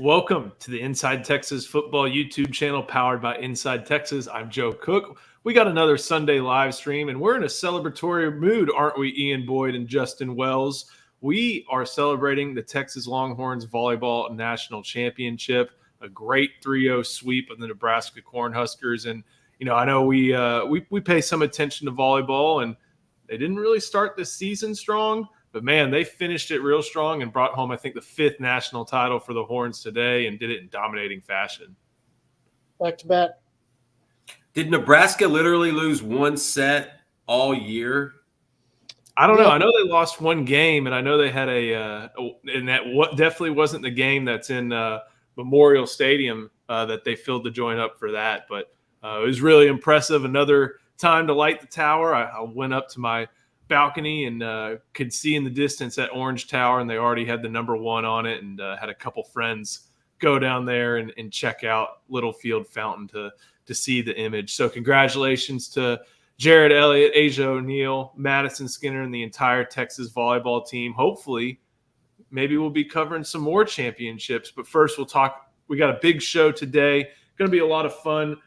Welcome to the Inside Texas Football YouTube channel powered by Inside Texas. I'm Joe Cook. We got another Sunday live stream, and we're in a celebratory mood, aren't we, Ian Boyd and Justin Wells? We are celebrating the Texas Longhorns Volleyball National Championship, a great 3-0 sweep of the Nebraska Cornhuskers. And, you know, I know we pay some attention to volleyball, and they didn't really start the season strong. But, man, they finished it real strong and brought home, I think, the 5th national title for the Horns today and did it in dominating fashion. Back to back. Did Nebraska literally lose one set all year? I don't know. I know they lost one game, and I know they had and that definitely wasn't the game that's in Memorial Stadium that they filled the joint up for that. But it was really impressive. Another time to light the tower. I went up to my balcony and could see in the distance that orange tower, and they already had the number 1 on it, and had a couple friends go down there and check out Littlefield Fountain to see the image. So congratulations to Jared Elliott, Asia O'Neal, Madison Skinner, and the entire Texas volleyball team. Hopefully, maybe we'll be covering some more championships. But first, we'll talk. We got a big show today. Going to be a lot of fun.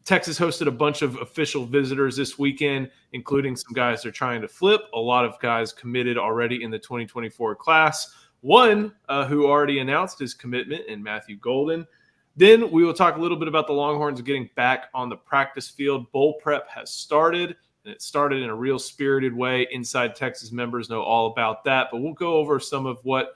Texas hosted a bunch of official visitors this weekend, including some guys they're trying to flip. A lot of guys committed already in the 2024 class. One who already announced his commitment in Matthew Golden. Then we will talk a little bit about the Longhorns getting back on the practice field. Bowl prep has started, and it started in a real spirited way. Inside Texas members know all about that, but we'll go over some of what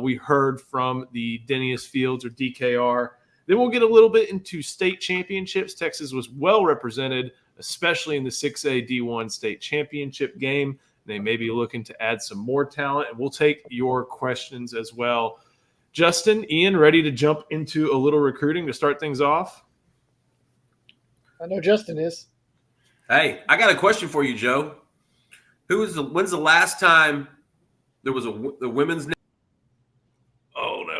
we heard from the Dennius Fields or DKR. Then we'll get a little bit into state championships. Texas was well represented, especially in the 6A D1 state championship game. They may be looking to add some more talent, and we'll take your questions as well. Justin, Ian, ready to jump into a little recruiting to start things off? I know Justin is. Hey, I got a question for you, Joe. When's the last time there was the women's? Oh, no.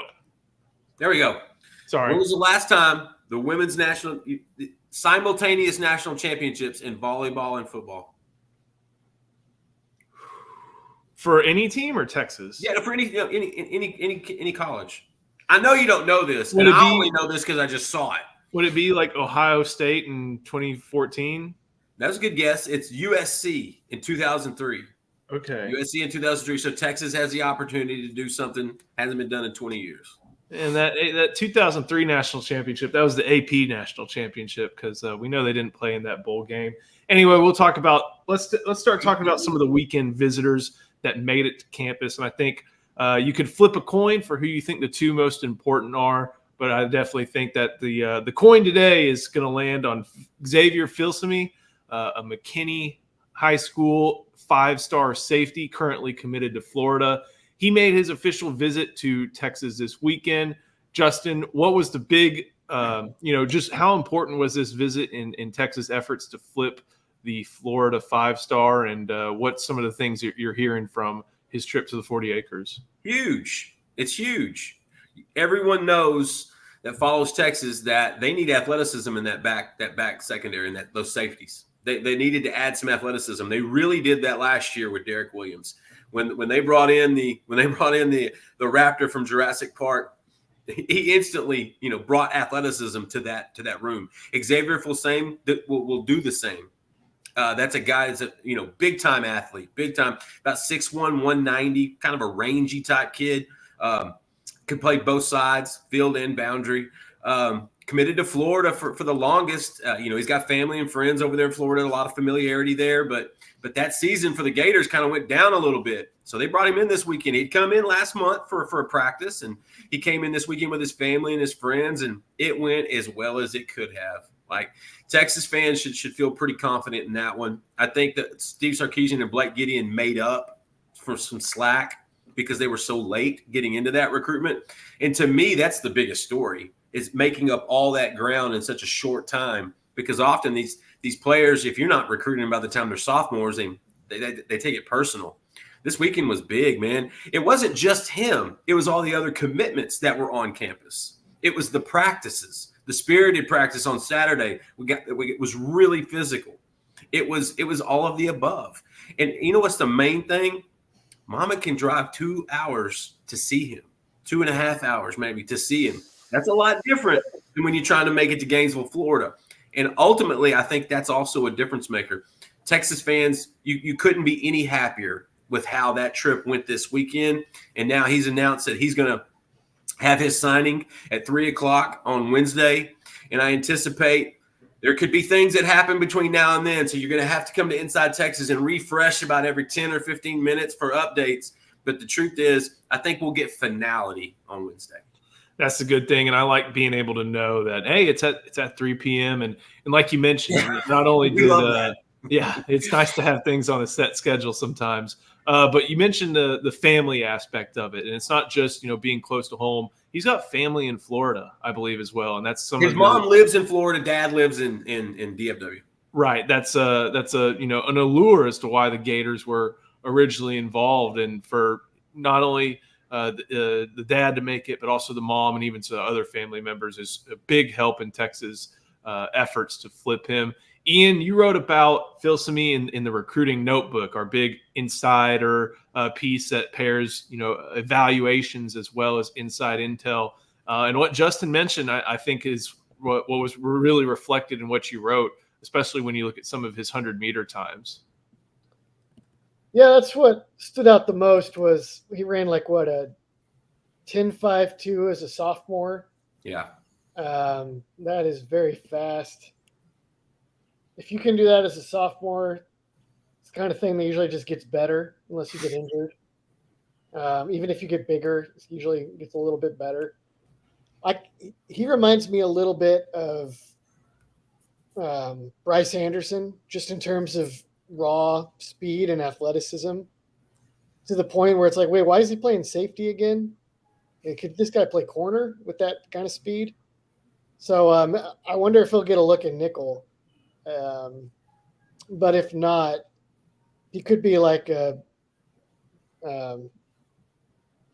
There we go. Sorry. When was the last time the women's simultaneous national championships in volleyball and football? For any team or Texas? Yeah, for any college. I know you don't know this, and I only know this because I just saw it. Would it be like Ohio State in 2014? That's a good guess. It's USC in 2003. Okay. USC in 2003. So Texas has the opportunity to do something hasn't been done in 20 years. And that 2003 national championship, that was the AP national championship because we know they didn't play in that bowl game. Anyway, we'll talk about let's start talking about some of the weekend visitors that made it to campus. And I think you could flip a coin for who you think the two most important are. But I definitely think that the coin today is going to land on Xavier Filsaime, a McKinney High School 5-star safety currently committed to Florida. He made his official visit to Texas this weekend. Justin, what was the big, just how important was this visit in Texas' efforts to flip the Florida 5-star, and what's some of the things you're hearing from his trip to the 40 acres? Huge. It's huge. Everyone knows that follows Texas that they need athleticism in that back secondary and those safeties. They needed to add some athleticism. They really did that last year with Derek Williams. When they brought in the Raptor from Jurassic Park, he instantly brought athleticism to that room. Xavier Filsaime will do the same. That's a guy that's a big time athlete, big time, about 6'1", 190, kind of a rangy type kid. Could play both sides, field and boundary. Committed to Florida for the longest. He's got family and friends over there in Florida, a lot of familiarity there. But that season for the Gators kind of went down a little bit. So they brought him in this weekend. He'd come in last month for a practice, and he came in this weekend with his family and his friends, and it went as well as it could have. Like, Texas fans should feel pretty confident in that one. I think that Steve Sarkisian and Blake Gideon made up for some slack because they were so late getting into that recruitment. And to me, that's the biggest story, is making up all that ground in such a short time, because often these players, if you're not recruiting them by the time they're sophomores, they take it personal. This weekend was big, man. It wasn't just him. It was all the other commitments that were on campus. It was the practices, the spirited practice on Saturday. It was really physical. It was all of the above. And you know what's the main thing? Mama can drive 2 hours to see him. 2.5 hours maybe to see him. That's a lot different than when you're trying to make it to Gainesville, Florida. And ultimately, I think that's also a difference maker. Texas fans, you couldn't be any happier with how that trip went this weekend. And now he's announced that he's going to have his signing at 3:00 on Wednesday. And I anticipate there could be things that happen between now and then. So you're going to have to come to Inside Texas and refresh about every 10 or 15 minutes for updates. But the truth is, I think we'll get finality on Wednesday. That's a good thing, and I like being able to know that, hey, it's at 3 p.m. and like you mentioned, not only did it's nice to have things on a set schedule sometimes. But you mentioned the family aspect of it, and it's not just being close to home. He's got family in Florida, I believe, as well, and that's his mom lives in Florida. Dad lives in DFW. Right. That's an allure as to why the Gators were originally involved, and for not only the dad to make it, but also the mom and even some other family members is a big help in Texas efforts to flip him. Ian, you wrote about Filsaime in the recruiting notebook, our big insider piece that pairs, evaluations as well as inside intel. And what Justin mentioned, I think is what was really reflected in what you wrote, especially when you look at some of his 100-meter times. Yeah, that's what stood out the most was he ran a 10.52 as a sophomore. Yeah. That is very fast. If you can do that as a sophomore, it's the kind of thing that usually just gets better unless you get injured. Even if you get bigger, it usually gets a little bit better. He reminds me a little bit of Bryce Anderson, just in terms of raw speed and athleticism, to the point where it's like, wait, why is he playing safety again? Could this guy play corner with that kind of speed? So I wonder if he'll get a look at nickel. But if not, he could be like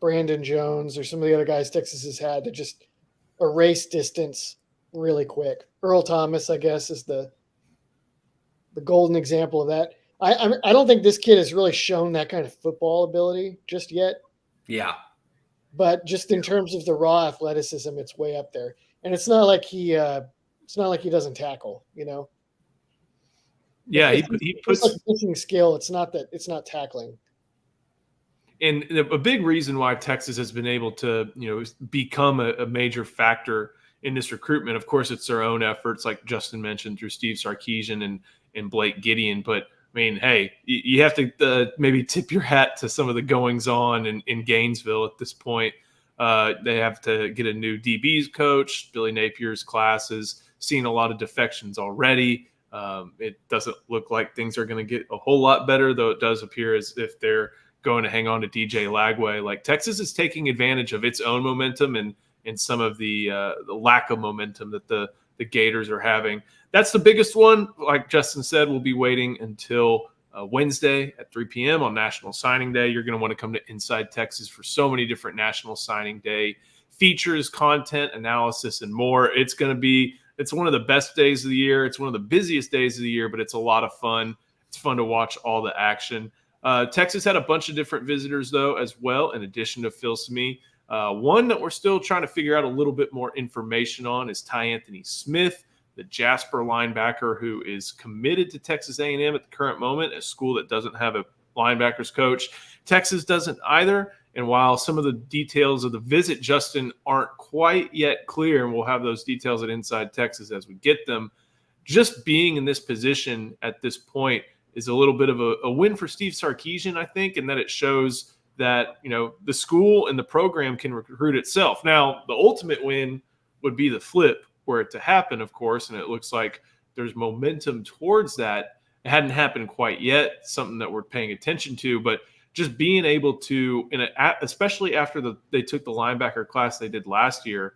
Brandon Jones or some of the other guys Texas has had to just erase distance really quick. Earl Thomas, I guess, is the golden example of that. I don't think this kid has really shown that kind of football ability just yet. Yeah. But just in terms of the raw athleticism, it's way up there. And it's not like he doesn't tackle, Yeah, he puts like pitching skill. It's not tackling. And a big reason why Texas has been able to, become a major factor in this recruitment, of course, it's their own efforts, like Justin mentioned, through Steve Sarkisian and Blake Gideon. But I mean, hey, you have to maybe tip your hat to some of the goings on in Gainesville at this point. They have to get a new DBs coach. Billy Napier's class has seen a lot of defections already. It doesn't look like things are going to get a whole lot better, though it does appear as if they're going to hang on to DJ Lagway. Like, Texas is taking advantage of its own momentum and some of the lack of momentum that the Gators are having. That's the biggest one. Like Justin said, we'll be waiting until Wednesday at 3 p.m. on National Signing Day. You're going to want to come to Inside Texas for so many different National Signing Day features, content, analysis, and more. It's one of the best days of the year. It's one of the busiest days of the year, but it's a lot of fun. It's fun to watch all the action. Texas had a bunch of different visitors, though, as well, in addition to Filsaime. One that we're still trying to figure out a little bit more information on is Tai Anthony Smith, the Jasper linebacker who is committed to Texas A&M at the current moment, a school that doesn't have a linebackers coach. Texas doesn't either. And while some of the details of the visit, Justin, aren't quite yet clear, and we'll have those details at Inside Texas as we get them, just being in this position at this point is a little bit of a win for Steve Sarkisian, I think, and that it shows that, the school and the program can recruit itself. Now, the ultimate win would be the flip were it to happen, of course, and it looks like there's momentum towards that. It hadn't happened quite yet, something that we're paying attention to, but just being able to, especially after they took the linebacker class they did last year,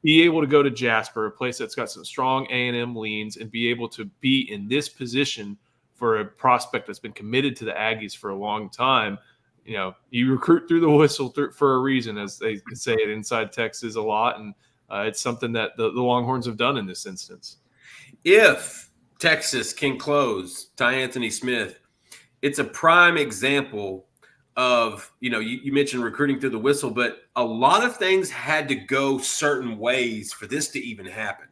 be able to go to Jasper, a place that's got some strong A&M leans, and be able to be in this position for a prospect that's been committed to the Aggies for a long time. You recruit through the whistle for a reason, as they say it Inside Texas a lot, and it's something that the Longhorns have done in this instance. If Texas can close Tai Anthony Smith, it's a prime example of, you mentioned recruiting through the whistle, but a lot of things had to go certain ways for this to even happen.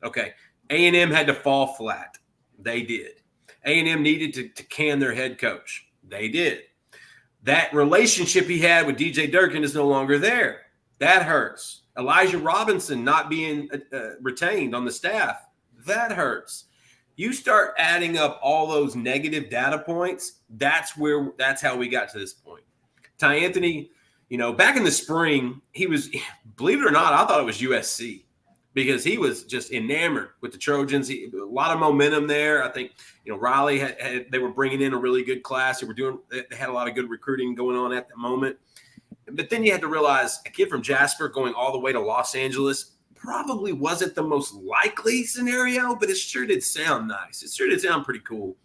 Okay, A&M had to fall flat. They did. A&M needed to can their head coach. They did. That relationship he had with DJ Durkin is no longer there. That hurts. Elijah Robinson not being retained on the staff, that hurts. You start adding up all those negative data points, that's how we got to this point. Tai Anthony, back in the spring, he was, believe it or not, I thought it was USC because he was just enamored with the Trojans. A lot of momentum there. I think, Riley they were bringing in a really good class. They had a lot of good recruiting going on at the moment. But then you had to realize a kid from Jasper going all the way to Los Angeles probably wasn't the most likely scenario, but it sure did sound nice. It sure did sound pretty cool.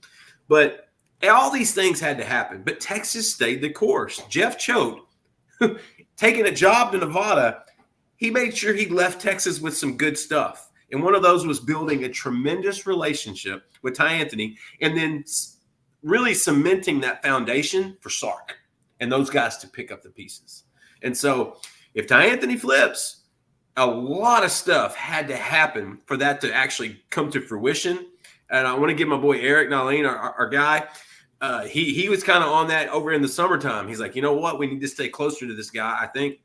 But all these things had to happen. But Texas stayed the course. Jeff Choate, taking a job to Nevada, he made sure he left Texas with some good stuff. And one of those was building a tremendous relationship with Tai Anthony and then really cementing that foundation for Sark and those guys to pick up the pieces. And so if Tai Anthony flips, a lot of stuff had to happen for that to actually come to fruition. And I want to give my boy Eric Nalene, our guy, he was kind of on that over in the summertime. He's like, you know what? We need to stay closer to this guy. I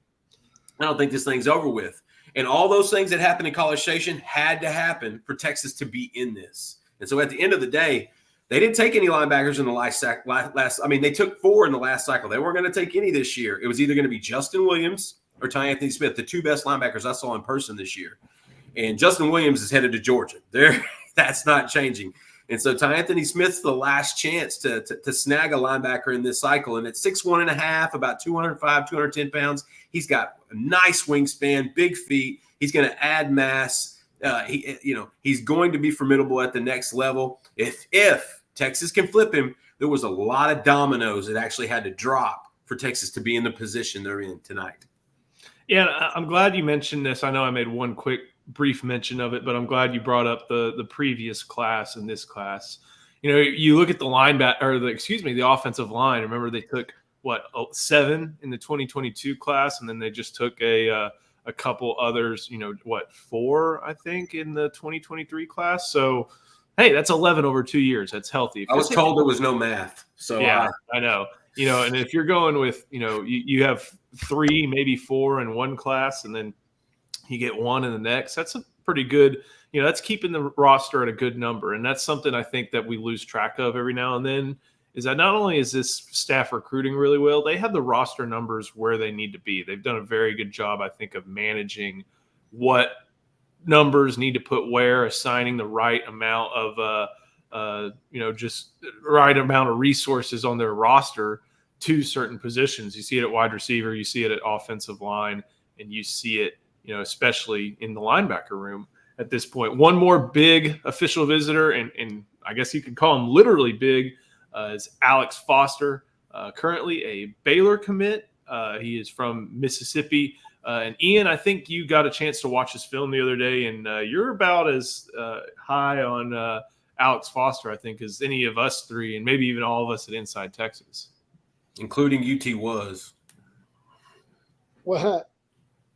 don't think this thing's over with. And all those things that happened in College Station had to happen for Texas to be in this. And so at the end of the day, they didn't take any linebackers in the last. They took 4 in the last cycle. They weren't going to take any this year. It was either going to be Justin Williams or Tai Anthony Smith, the 2 best linebackers I saw in person this year. And Justin Williams is headed to Georgia. That's not changing. And so Tai Anthony Smith's the last chance to snag a linebacker in this cycle. And at 6'1.5", about 205, 210 pounds, he's got a nice wingspan, big feet. He's going to add mass. He's going to be formidable at the next level. If Texas can flip him, there was a lot of dominoes that actually had to drop for Texas to be in the position they're in tonight. Yeah, I'm glad you mentioned this. I know I made one brief mention of it, but I'm glad you brought up the previous class and this class. You look at the the offensive line. Remember they took 7 in the 2022 class, and then they just took a couple others. 4 I think in the 2023 class. So hey, that's 11 over 2 years. That's healthy. I was told there was no math. So yeah, I know. And if you're going with, you have 3, maybe 4 in one class, and then you get 1 in the next, that's a pretty good, that's keeping the roster at a good number. And that's something I think that we lose track of every now and then, is that not only is this staff recruiting really well, they have the roster numbers where they need to be. They've done a very good job, I think, of managing what numbers need to put where, assigning the right amount of just right amount of resources on their roster to certain positions. You see it at wide receiver, you see it at offensive line, and you see it, especially in the linebacker room at this point. One more big official visitor, and I guess you could call him literally big, is Alex Foster, currently a Baylor commit. He is from Mississippi. And Ian, I think you got a chance to watch his film the other day, and you're about as high on Alex Foster, I think, as any of us 3, and maybe even all of us at Inside Texas. Including UT was. Well,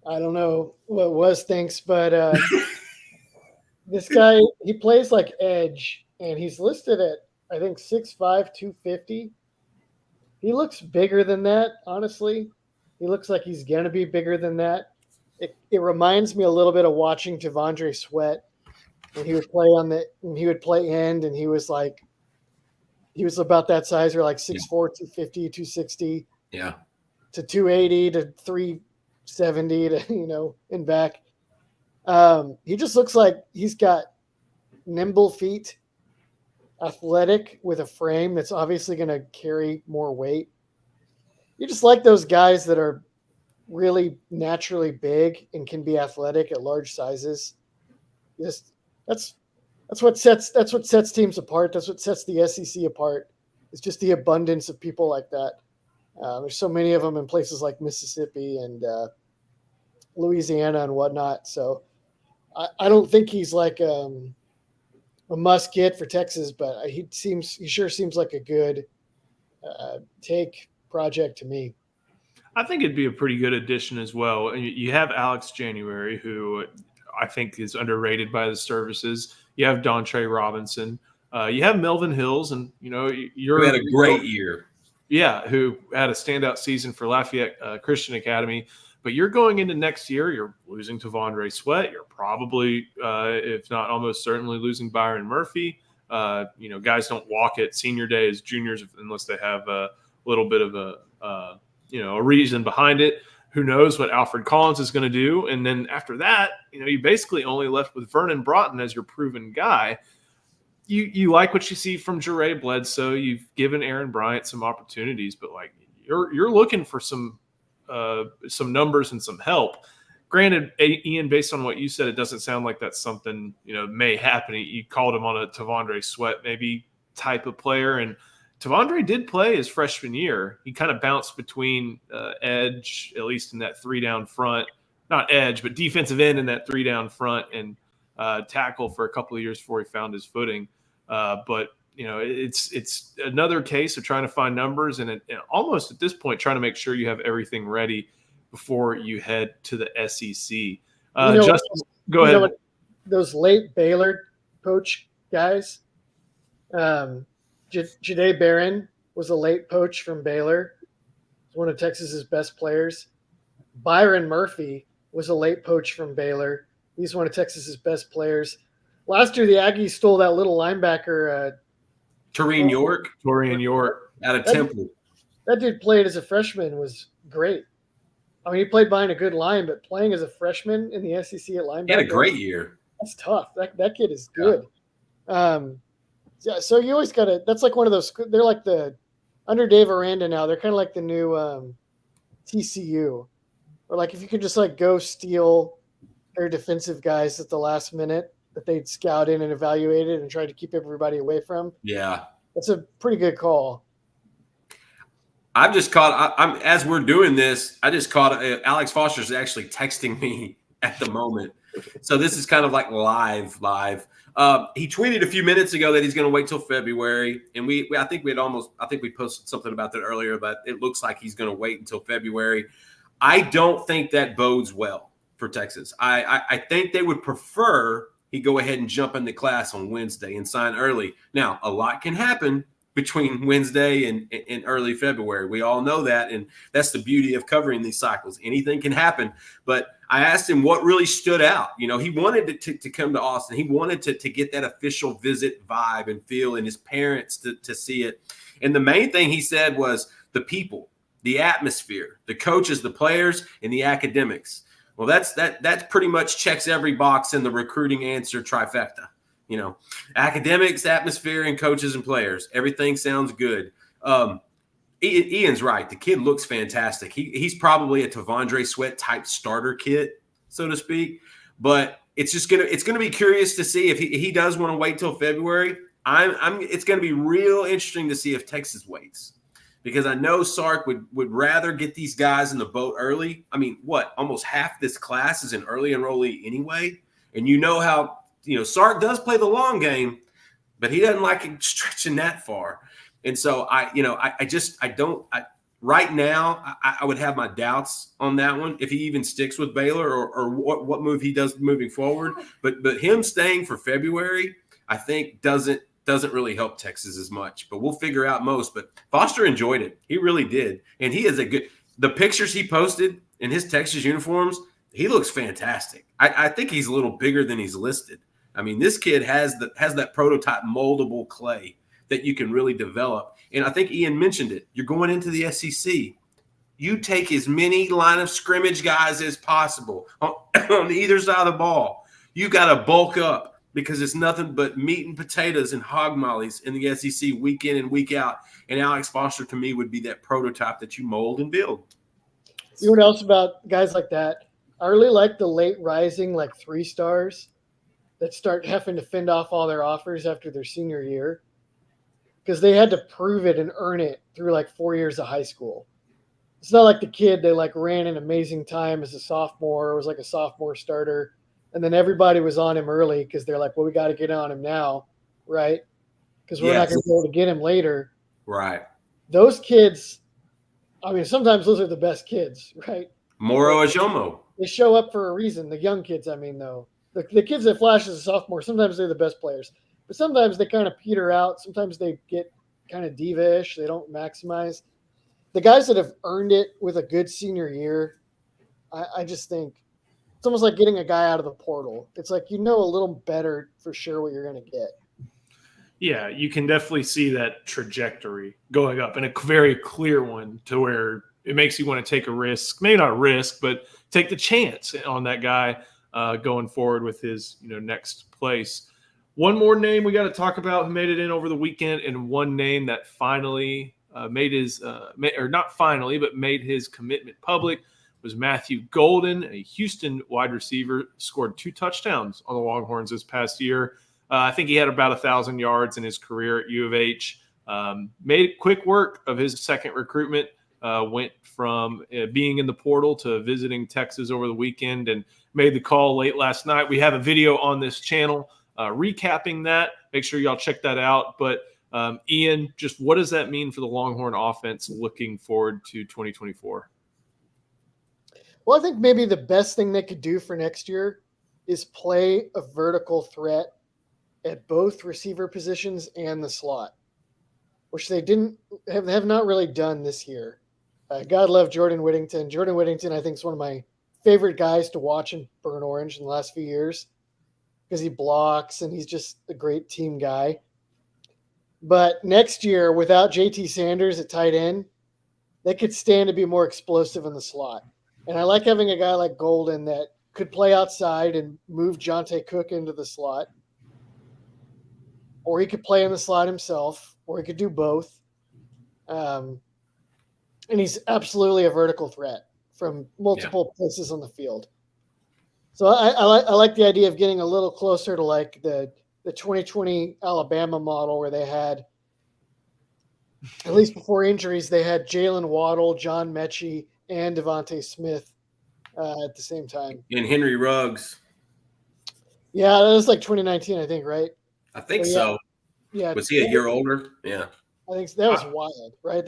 I don't know what was thinks, but this guy, he plays like edge, and he's listed at, I think, 6'5", 250. He looks bigger than that, honestly. He looks like he's going to be bigger than that. It reminds me a little bit of watching Devondre Sweat when he would play end, and he was about that size, or like 6'4", 250, 260. Yeah. To 280 to 370 to, and back. He just looks like he's got nimble feet, athletic with a frame that's obviously going to carry more weight. You just like those guys that are really naturally big and can be athletic at large sizes. That's what sets teams apart. That's what sets the SEC apart. It's just the abundance of people like that. There's so many of them in places like Mississippi and Louisiana and whatnot. So I don't think he's like a must get for Texas, but he sure seems like a good take project to me. I think it'd be a pretty good addition as well. And you have Alex January, who I think is underrated by the services. You have Dontre Robinson. You have Melvin Hills, and Who had a great year. Yeah, who had a standout season for Lafayette Christian Academy. But you're going into next year, you're losing Tavondre Sweat. You're probably, if not almost certainly, losing Byron Murphy. Guys don't walk at senior day as juniors unless they have a little bit of a reason behind it. Who knows what Alfred Collins is going to do? And then after that, you basically only left with Vernon Broughton as your proven guy. You like what you see from Jure Bledsoe. You've given Aaron Bryant some opportunities, but you're looking for some numbers and some help. Granted, Ian, based on what you said, it doesn't sound like that's something may happen. You called him on a Tavondre Sweat maybe type of player, and Tavondre did play his freshman year. He kind of bounced between edge, at least in that 3-down front, not edge, but defensive end in that 3-down front, and tackle for a couple of years before he found his footing. But it's another case of trying to find numbers, and almost at this point trying to make sure you have everything ready before you head to the SEC. Justin, go ahead. Those late Baylor poach guys, Jahdae Barron was a late poach from Baylor. He's one of Texas's best players. Byron Murphy was a late poach from Baylor. He's one of Texas's best players. Last year, the Aggies stole that little linebacker. Torian York. Out of Temple. That dude played as a freshman, was great. I mean, he played behind a good line, but playing as a freshman in the SEC at linebacker. He had a great year. That's tough. That kid is good. Yeah, so you always got to – that's like one of those – they're like the – under Dave Aranda now, they're kind of like the new TCU. Or like if you could just go steal their defensive guys at the last minute that they'd scouted and evaluated and tried to keep everybody away from. Yeah. That's a pretty good call. I've just caught – I'm as we're doing this, I just caught – Alex Foster's actually texting me at the moment. So this is kind of like live. He tweeted a few minutes ago that he's going to wait till February, and I think we posted something about that earlier, but it looks like he's going to wait until February. I don't think that bodes well for Texas. I think they would prefer he go ahead and jump into class on Wednesday and sign early. Now, a lot can happen between Wednesday and early February. We all know that, and that's the beauty of covering these cycles. Anything can happen. But I asked him what really stood out. He wanted to come to Austin. He wanted to get that official visit vibe and feel, and his parents to see it. And the main thing he said was the people, the atmosphere, the coaches, the players, and the academics. Well, that's pretty much checks every box in the recruiting answer trifecta. Academics, atmosphere, and coaches and players. Everything sounds good. Ian's right. The kid looks fantastic. He's probably a Tavondre Sweat type starter kit, so to speak. But it's gonna be curious to see if he does want to wait till February. It's gonna be real interesting to see if Texas waits, because I know Sark would rather get these guys in the boat early. I mean, almost half this class is an early enrollee anyway, and how. Sark does play the long game, but he doesn't like it stretching that far. And so right now, I would have my doubts on that one, if he even sticks with Baylor or what move he does moving forward. But him staying for February, I think doesn't really help Texas as much. But we'll figure out most. But Foster enjoyed it. He really did. And he is the pictures he posted in his Texas uniforms, he looks fantastic. I think he's a little bigger than he's listed. I mean, this kid has that prototype moldable clay that you can really develop. And I think Ian mentioned it. You're going into the SEC. You take as many line of scrimmage guys as possible on either side of the ball. You got to bulk up, because it's nothing but meat and potatoes and hog mollies in the SEC week in and week out. And Alex Foster, to me, would be that prototype that you mold and build. You know what else about guys like that? I really like the late rising, 3 stars that start having to fend off all their offers after their senior year, because they had to prove it and earn it through 4 years of high school. It's not like the kid, they ran an amazing time as a sophomore, or was a sophomore starter, and then everybody was on him early because they're well, we got to get on him now, right? Because we're not going to be able to get him later. Right. Those kids I mean, sometimes those are the best kids, right? Moro Ajomo. They show up for a reason. The young kids, I mean, though. The kids that flash as a sophomore, sometimes they're the best players. But sometimes they kind of peter out. Sometimes they get kind of diva-ish. They don't maximize. The guys that have earned it with a good senior year, I just think it's almost like getting a guy out of the portal. It's like you know a little better for sure what you're going to get. Yeah, you can definitely see that trajectory going up, and a very clear one to where it makes you want to take a risk. Maybe not a risk, but take the chance on that guy going forward with his next place. One more name we got to talk about who made it in over the weekend, and one name that finally made his made his commitment public was Matthew Golden, a Houston wide receiver, scored 2 touchdowns on the Longhorns this past year. I think he had about 1,000 yards in his career at U of H. Made quick work of his second recruitment. Went from being in the portal to visiting Texas over the weekend and made the call late last night. We have a video on this channel recapping that. Make sure y'all check that out. But Ian, just what does that mean for the Longhorn offense looking forward to 2024? Well, I think maybe the best thing they could do for next year is play a vertical threat at both receiver positions and the slot, which they have not really done this year. God love Jordan Whittington. Jordan Whittington, I think, is one of my favorite guys to watch in Burnt Orange in the last few years because he blocks and he's just a great team guy. But next year, without JT Sanders at tight end, they could stand to be more explosive in the slot. And I like having a guy like Golden that could play outside and move Jonte Cook into the slot. Or he could play in the slot himself, or he could do both. And he's absolutely a vertical threat from multiple places on the field. So I like the idea of getting a little closer to like the 2020 Alabama model where they had, at least before injuries, they had Jalen Waddle, John Mechie, and Devontae Smith at the same time. And Henry Ruggs. Yeah, that was like 2019, I think, right? I think so. Yeah. Was he a year older? Yeah. I think that was wild, right?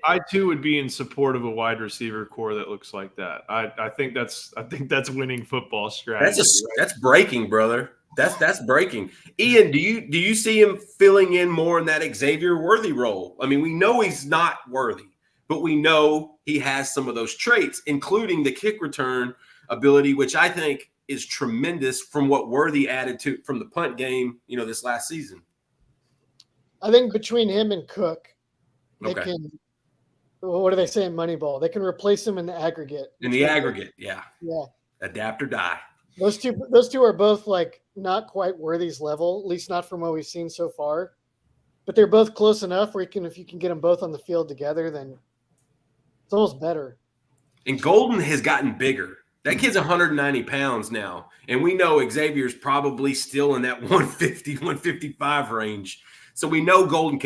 I too would be in support of a wide receiver core that looks like that. I think that's winning football strategy. That's breaking, brother. That's breaking. Ian, do you see him filling in more in that Xavier Worthy role? I mean, we know he's not worthy, but we know he has some of those traits, including the kick return ability, which I think is tremendous from what Worthy added to from the punt game, this last season. I think between him and Cook, they can. What do they say in Moneyball? They can replace him in the aggregate. In the aggregate, yeah. Yeah. Adapt or die. Those two are both like not quite Worthy's level, at least not from what we've seen so far. But they're both close enough where if you can get them both on the field together, then it's almost better. And Golden has gotten bigger. That kid's 190 pounds now. And we know Xavier's probably still in that 150, 155 range. So we know Golden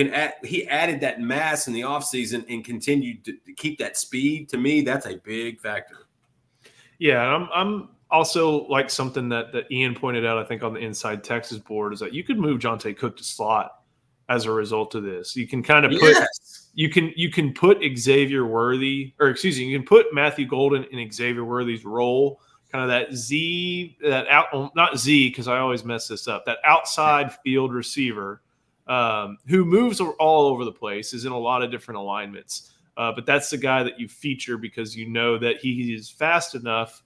he added that mass in the offseason and continued to keep that speed. To me, that's a big factor. Yeah, I'm also like something that Ian pointed out, I think, on the Inside Texas board is that you could move Jonte Cook to slot as a result of this. You can kind of put you can put Xavier Worthy, or excuse me, you can put Matthew Golden in Xavier Worthy's role, kind of not Z because I always mess this up, that outside field receiver who moves all over the place, is in a lot of different alignments. But that's the guy that you feature because you know that he is fast enough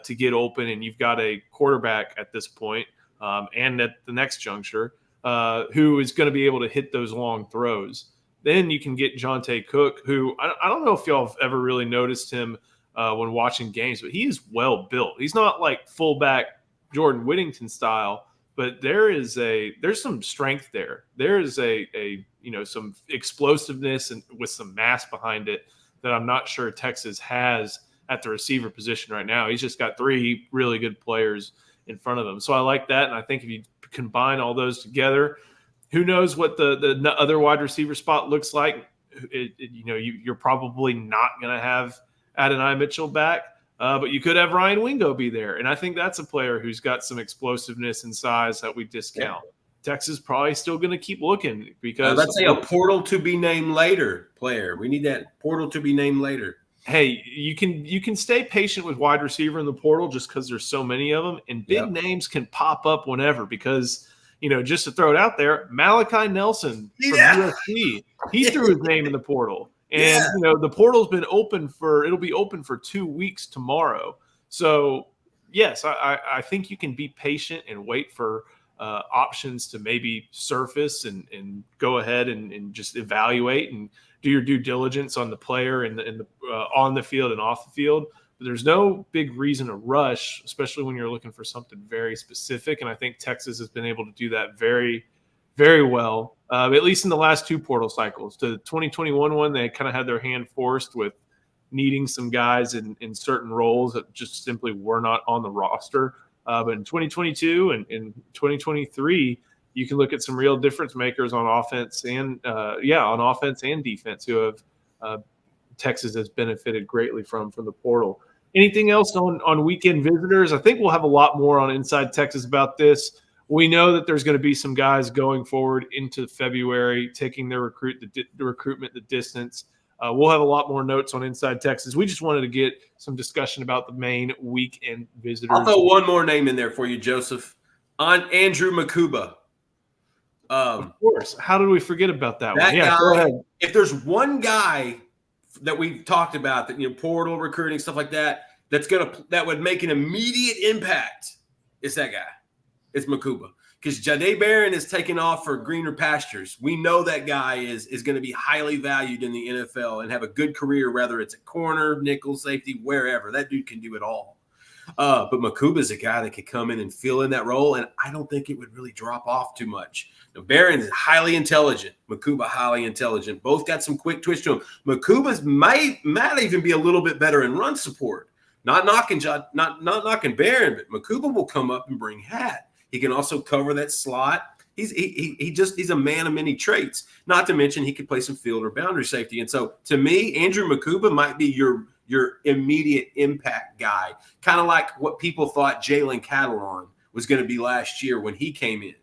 to get open, and you've got a quarterback at this point and at the next juncture who is going to be able to hit those long throws. Then you can get Jonte Cook, who I don't know if y'all have ever really noticed him when watching games, but he is well built. He's not like fullback Jordan Whittington style, but there's some strength there. There is some explosiveness and with some mass behind it that I'm not sure Texas has at the receiver position right now. He's just got 3 really good players in front of him. So I like that, and I think if you combine all those together, who knows what the other wide receiver spot looks like. You're probably not going to have Adonai Mitchell back, but you could have Ryan Wingo be there. And I think that's a player who's got some explosiveness and size that we discount. Texas is probably still going to keep looking because let's say a portal to be named later player. We need that portal to be named later. Hey, you can stay patient with wide receiver in the portal just because there's so many of them, and big names can pop up whenever because, just to throw it out there, Malachi Nelson from USC, he threw his name in the portal. And, the portal's been it'll be open for 2 weeks tomorrow. So, yes, I think you can be patient and wait for options to maybe surface and go ahead and just evaluate and do your due diligence on the player and the on the field and off the field. But there's no big reason to rush, especially when you're looking for something very specific. And I think Texas has been able to do that very, very well, at least in the last 2 portal cycles. The 2021 one, they kind of had their hand forced with needing some guys in certain roles that just simply were not on the roster. But in 2022 and in 2023, you can look at some real difference makers on offense and defense who have Texas has benefited greatly from the portal. Anything else on weekend visitors? I think we'll have a lot more on Inside Texas about this. We know that there's going to be some guys going forward into February, taking their recruitment the distance. We'll have a lot more notes on Inside Texas. We just wanted to get some discussion about the main weekend visitors. I'll throw one more name in there for you, Joseph. On Andrew Makuba. Of course. How did we forget about that one? Yeah, go ahead. If there's one guy that we've talked about that portal recruiting stuff like that that would make an immediate impact, it's that guy. It's Makuba. Because Jahdae Barron is taking off for greener pastures. We know that guy is going to be highly valued in the NFL and have a good career, whether it's a corner, nickel, safety, wherever. That dude can do it all. But Makuba is a guy that could come in and fill in that role, and I don't think it would really drop off too much. Now, Barron is highly intelligent. Makuba highly intelligent. Both got some quick twitch to him. Makuba's might even be a little bit better in run support. Not knocking Barron, but Makuba will come up and bring hat. He can also cover that slot. He's a man of many traits. Not to mention he could play some field or boundary safety. And so to me, Andrew Makuba might be your immediate impact guy, kind of like what people thought Jalen Catalon was going to be last year when he came in.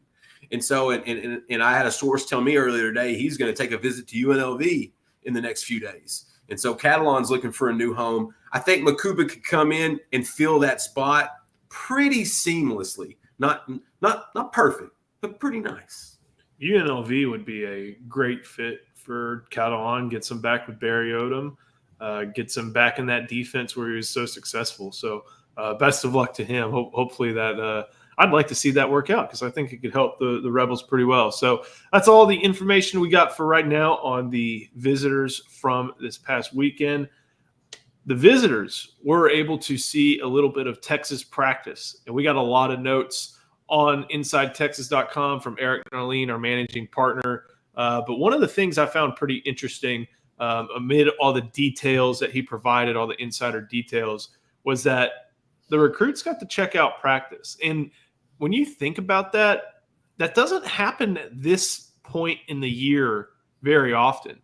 And so, and I had a source tell me earlier today he's going to take a visit to UNLV in the next few days. And so Catalon's looking for a new home. I think Makuba could come in and fill that spot pretty seamlessly. Not perfect, but pretty nice. UNLV would be a great fit for Catalan. Gets him back with Barry Odom. Gets him back in that defense where he was so successful. So best of luck to him. Hopefully that I'd like to see that work out because I think it could help the Rebels pretty well. So that's all the information we got for right now on the visitors from this past weekend. The visitors were able to see a little bit of Texas practice, and we got a lot of notes on InsideTexas.com from Eric Narline, our managing partner. But one of the things I found pretty interesting amid all the details that he provided, all the insider details, was that the recruits got to check out practice. And when you think about that, that doesn't happen at this point in the year very often.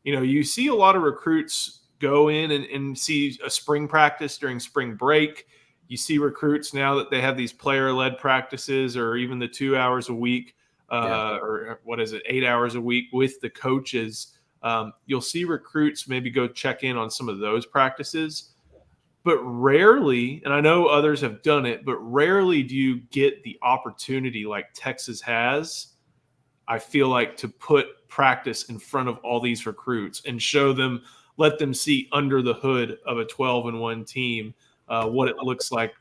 You see a lot of recruits go in and see a spring practice during spring break. You see recruits now that they have these player-led practices or even the 2 hours a week or 8 hours a week with the coaches. You'll see recruits maybe go check in on some of those practices. But rarely, and I know others have done it, but rarely do you get the opportunity like Texas has, I feel like, to put practice in front of all these recruits and show them, let them see under the hood of a 12-1 team what it looks like,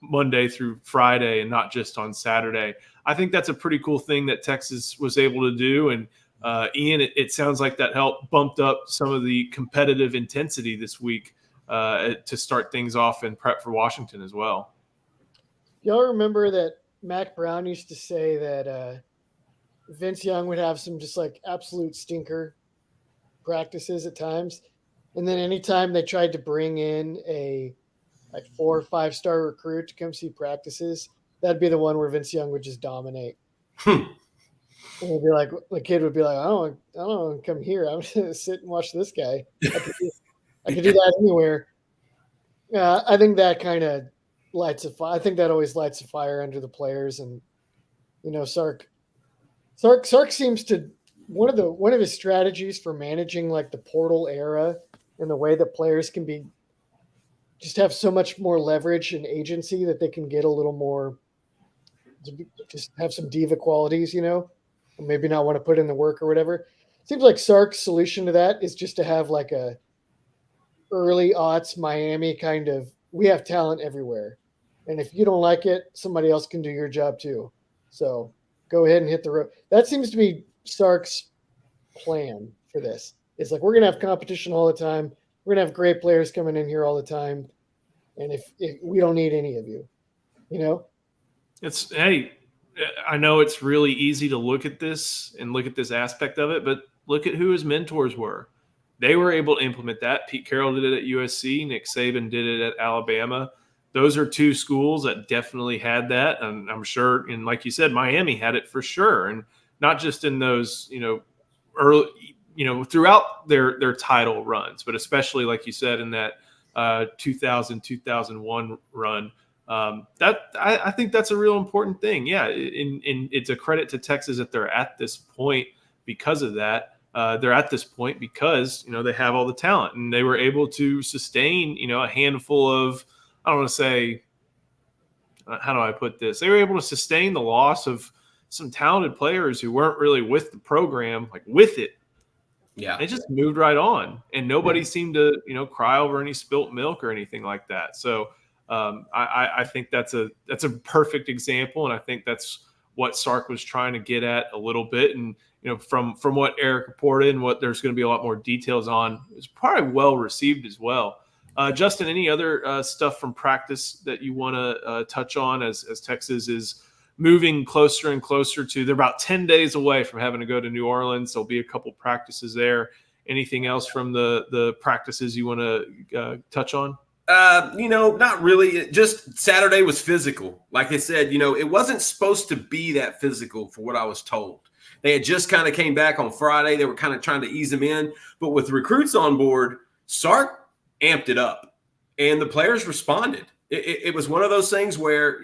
Monday through Friday and not just on Saturday. I think that's a pretty cool thing that Texas was able to do. And Ian, it sounds like that helped bumped up some of the competitive intensity this week to start things off and prep for Washington as well. Y'all remember that Mac Brown used to say that Vince Young would have some just like absolute stinker practices at times. And then anytime they tried to bring in a 4 or 5 star recruit to come see practices, that'd be the one where Vince Young would just dominate. And it'd be like, the kid would be like, I don't want to come here. I'm just going to sit and watch this guy. I could do that anywhere. I think that kind of lights a fire. I think that always lights a fire under the players. And, Sark, Sark seems to one of his strategies for managing like the portal era and the way that players can be just have so much more leverage and agency that they can get a little more, just have some diva qualities, or maybe not want to put in the work or whatever. Seems like Sark's solution to that is just to have like a early aughts Miami kind of, we have talent everywhere. And if you don't like it, somebody else can do your job too. So go ahead and hit the road. That seems to be Sark's plan for this. It's like, we're going to have competition all the time. We're going to have great players coming in here all the time. And if we don't need any of you, I know it's really easy to look at this aspect of it, but look at who his mentors were. They were able to implement that. Pete Carroll did it at USC. Nick Saban did it at Alabama. Those are two schools that definitely had that. And I'm sure, and like you said, Miami had it for sure. And not just in those, early, throughout their title runs, but especially, like you said, in that 2000-2001 run. I think that's a real important thing. Yeah, and it's a credit to Texas that they're at this point because of that. They're at this point because they have all the talent, and they were able to sustain a handful of, I don't want to say, how do I put this? They were able to sustain the loss of some talented players who weren't really with the program, like with it. Yeah, it just moved right on, and nobody seemed to cry over any spilt milk or anything like that. So I think that's a perfect example, and I think that's what Sark was trying to get at a little bit. And from what Eric reported and what there's going to be a lot more details on, it's probably well received as well. Justin, any other stuff from practice that you want to touch on as Texas is moving closer and closer to, they're about 10 days away from having to go to New Orleans. There'll be a couple practices there. Anything else from the practices you want to touch on? Not really. Just Saturday was physical. Like I said, it wasn't supposed to be that physical for what I was told. They had just kind of came back on Friday. They were kind of trying to ease them in. But with recruits on board, Sark amped it up, and the players responded. It was one of those things where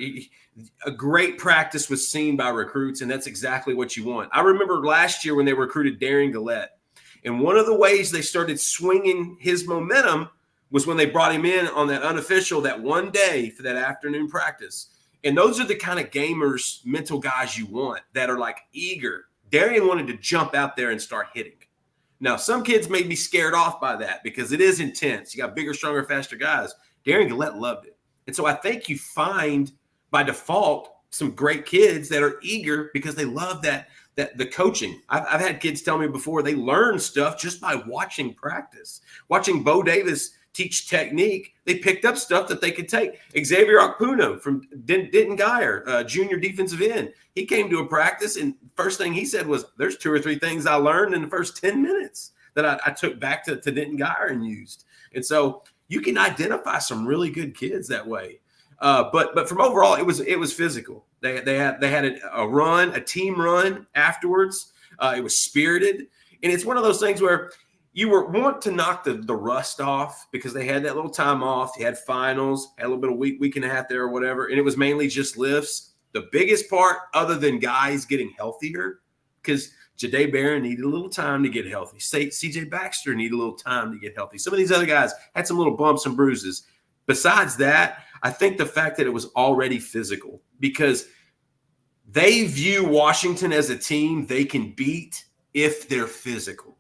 a great practice was seen by recruits, and that's exactly what you want. I remember last year when they recruited Darian Gillette, and one of the ways they started swinging his momentum was when they brought him in on that unofficial, that one day for that afternoon practice. And those are the kind of gamers, mental guys you want that are like eager. Darian wanted to jump out there and start hitting. Now, some kids may be scared off by that because it is intense. You got bigger, stronger, faster guys. Darian Gillette loved it. And so I think you find by default some great kids that are eager because they love that the coaching. I've had kids tell me before they learn stuff just by watching practice. Watching Bo Davis teach technique, they picked up stuff that they could take. Xavier Okpuno from Denton Geyer, junior defensive end, he came to a practice, and first thing he said was, there's 2 or 3 things I learned in the first 10 minutes that I took back to Denton Geyer and used. And so you can identify some really good kids that way. But from overall, it was physical. They had a run, a team run afterwards. It was spirited, and it's one of those things where you want to knock the rust off because they had that little time off. You had finals, had a little bit of week and a half there or whatever, and it was mainly just lifts. The biggest part, other than guys getting healthier, because Jahdae Barron needed a little time to get healthy. CJ Baxter needed a little time to get healthy. Some of these other guys had some little bumps and bruises. Besides that, I think the fact that it was already physical, because they view Washington as a team they can beat if they're physical.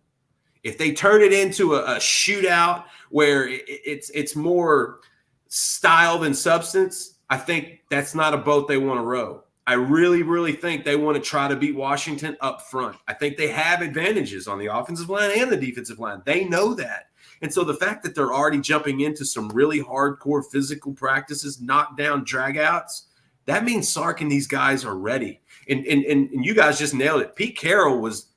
If they turn it into a shootout where it's more style than substance, I think that's not a boat they want to row. I really, really think they want to try to beat Washington up front. I think they have advantages on the offensive line and the defensive line. They know that. And so the fact that they're already jumping into some really hardcore physical practices, knockdown dragouts, that means Sark and these guys are ready. And you guys just nailed it. Pete Carroll was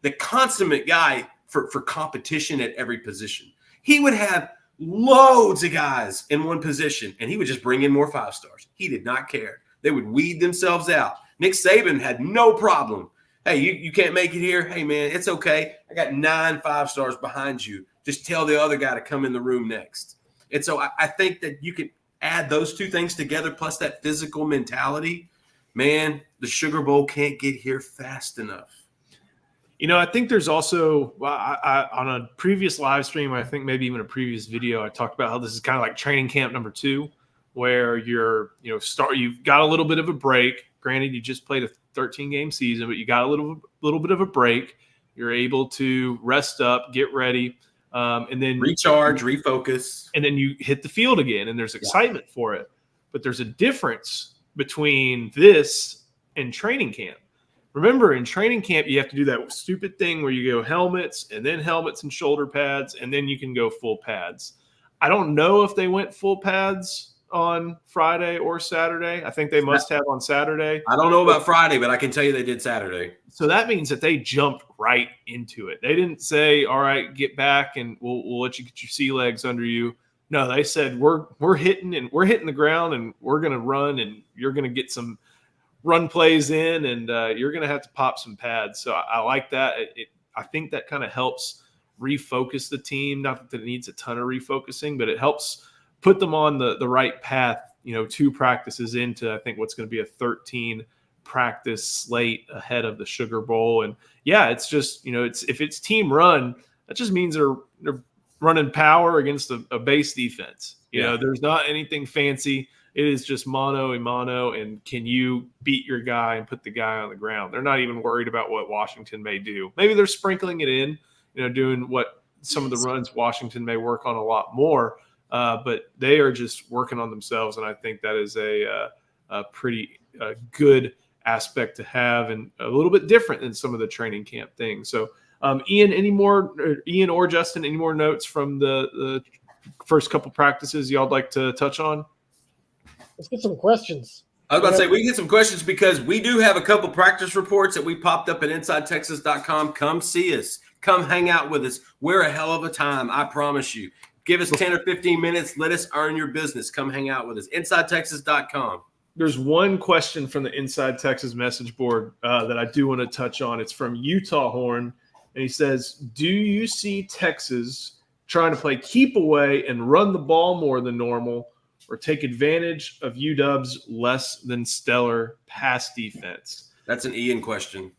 the consummate guy for competition at every position. He would have loads of guys in one position, and he would just bring in more 5-stars. He did not care. They would weed themselves out. Nick Saban had no problem. Hey, you can't make it here? Hey, man, it's okay. I got 9 5-stars behind you. Just tell the other guy to come in the room next. And so I think that you could add those two things together, plus that physical mentality. Man, the Sugar Bowl can't get here fast enough. I think there's also on a previous live stream, I think maybe even a previous video, I talked about how this is kind of like training camp number 2, where you've got a little bit of a break. Granted, you just played a 13-game season, but you got a little bit of a break. You're able to rest up, get ready, and then recharge, refocus, and then you hit the field again, and there's excitement for it. But there's a difference between this and training camp. Remember, in training camp, you have to do that stupid thing where you go helmets and then helmets and shoulder pads, and then you can go full pads. I don't know if they went full pads on Friday or Saturday. I think they must have on Saturday. I don't know about Friday, but I can tell you they did Saturday. So that means that they jumped right into it. They didn't say, all right, get back and we'll let you get your sea legs under you. No, they said we're hitting the ground and we're going to run and you're going to get some run plays in and you're going to have to pop some pads. So I like that. I think that kind of helps refocus the team. Not that it needs a ton of refocusing, but it helps put them on the right path, 2 practices into, I think, what's going to be a 13 practice slate ahead of the Sugar Bowl. And yeah, it's just, if it's team run, that just means they're running power against a base defense. There's not anything fancy. It is just mano a mano, and can you beat your guy and put the guy on the ground? They're not even worried about what Washington may do. Maybe they're sprinkling it in, doing what some of the runs Washington may work on a lot more, but they are just working on themselves, and I think that is a pretty good aspect to have and a little bit different than some of the training camp things. So, Ian or Justin, any more notes from the first couple practices y'all like to touch on? Let's get some questions. I was about to say, we can get some questions because we do have a couple practice reports that we popped up at InsideTexas.com. Come see us. Come hang out with us. We're a hell of a time, I promise you. Give us 10 or 15 minutes. Let us earn your business. Come hang out with us. InsideTexas.com. There's one question from the Inside Texas message board that I do want to touch on. It's from Utah Horn, and he says, do you see Texas trying to play keep away and run the ball more than normal, or take advantage of UW's less than stellar pass defense? That's an Ian question.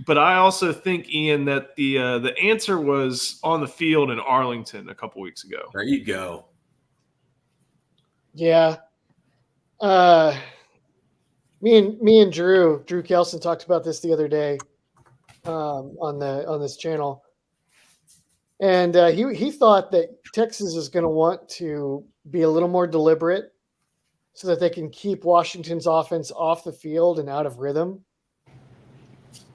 But I also think, Ian, that the answer was on the field in Arlington a couple weeks ago. There you go. Yeah. Me and Drew Kelson talked about this the other day on this channel. And he thought that Texas is going to want to be a little more deliberate so that they can keep Washington's offense off the field and out of rhythm.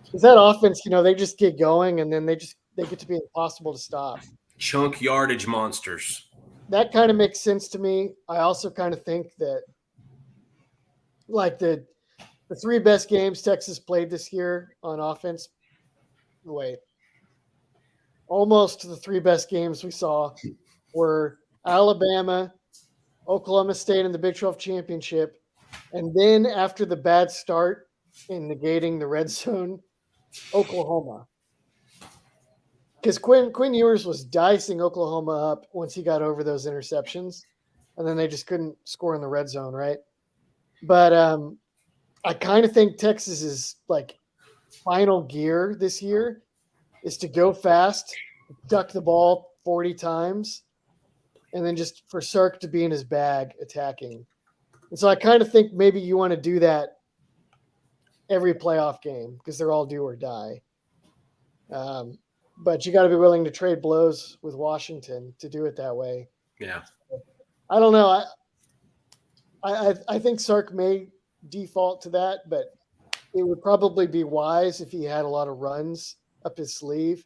Because that offense, they just get going and then they get to be impossible to stop. Chunk yardage monsters. That kind of makes sense to me. I also kind of think that like the 3 best games Texas played this year on offense, almost the 3 best games we saw were Alabama, Oklahoma State in the Big 12 championship, and then after the bad start in negating the red zone, Oklahoma. Because Quinn Ewers was dicing Oklahoma up once he got over those interceptions, and then they just couldn't score in the red zone, right? But I kind of think Texas's final gear this year is to go fast, duck the ball 40 times, and then just for Sark to be in his bag attacking. And so I kind of think maybe you want to do that every playoff game because they're all do or die. But you got to be willing to trade blows with Washington to do it that way. Yeah. I don't know. I think Sark may default to that, but it would probably be wise if he had a lot of runs up his sleeve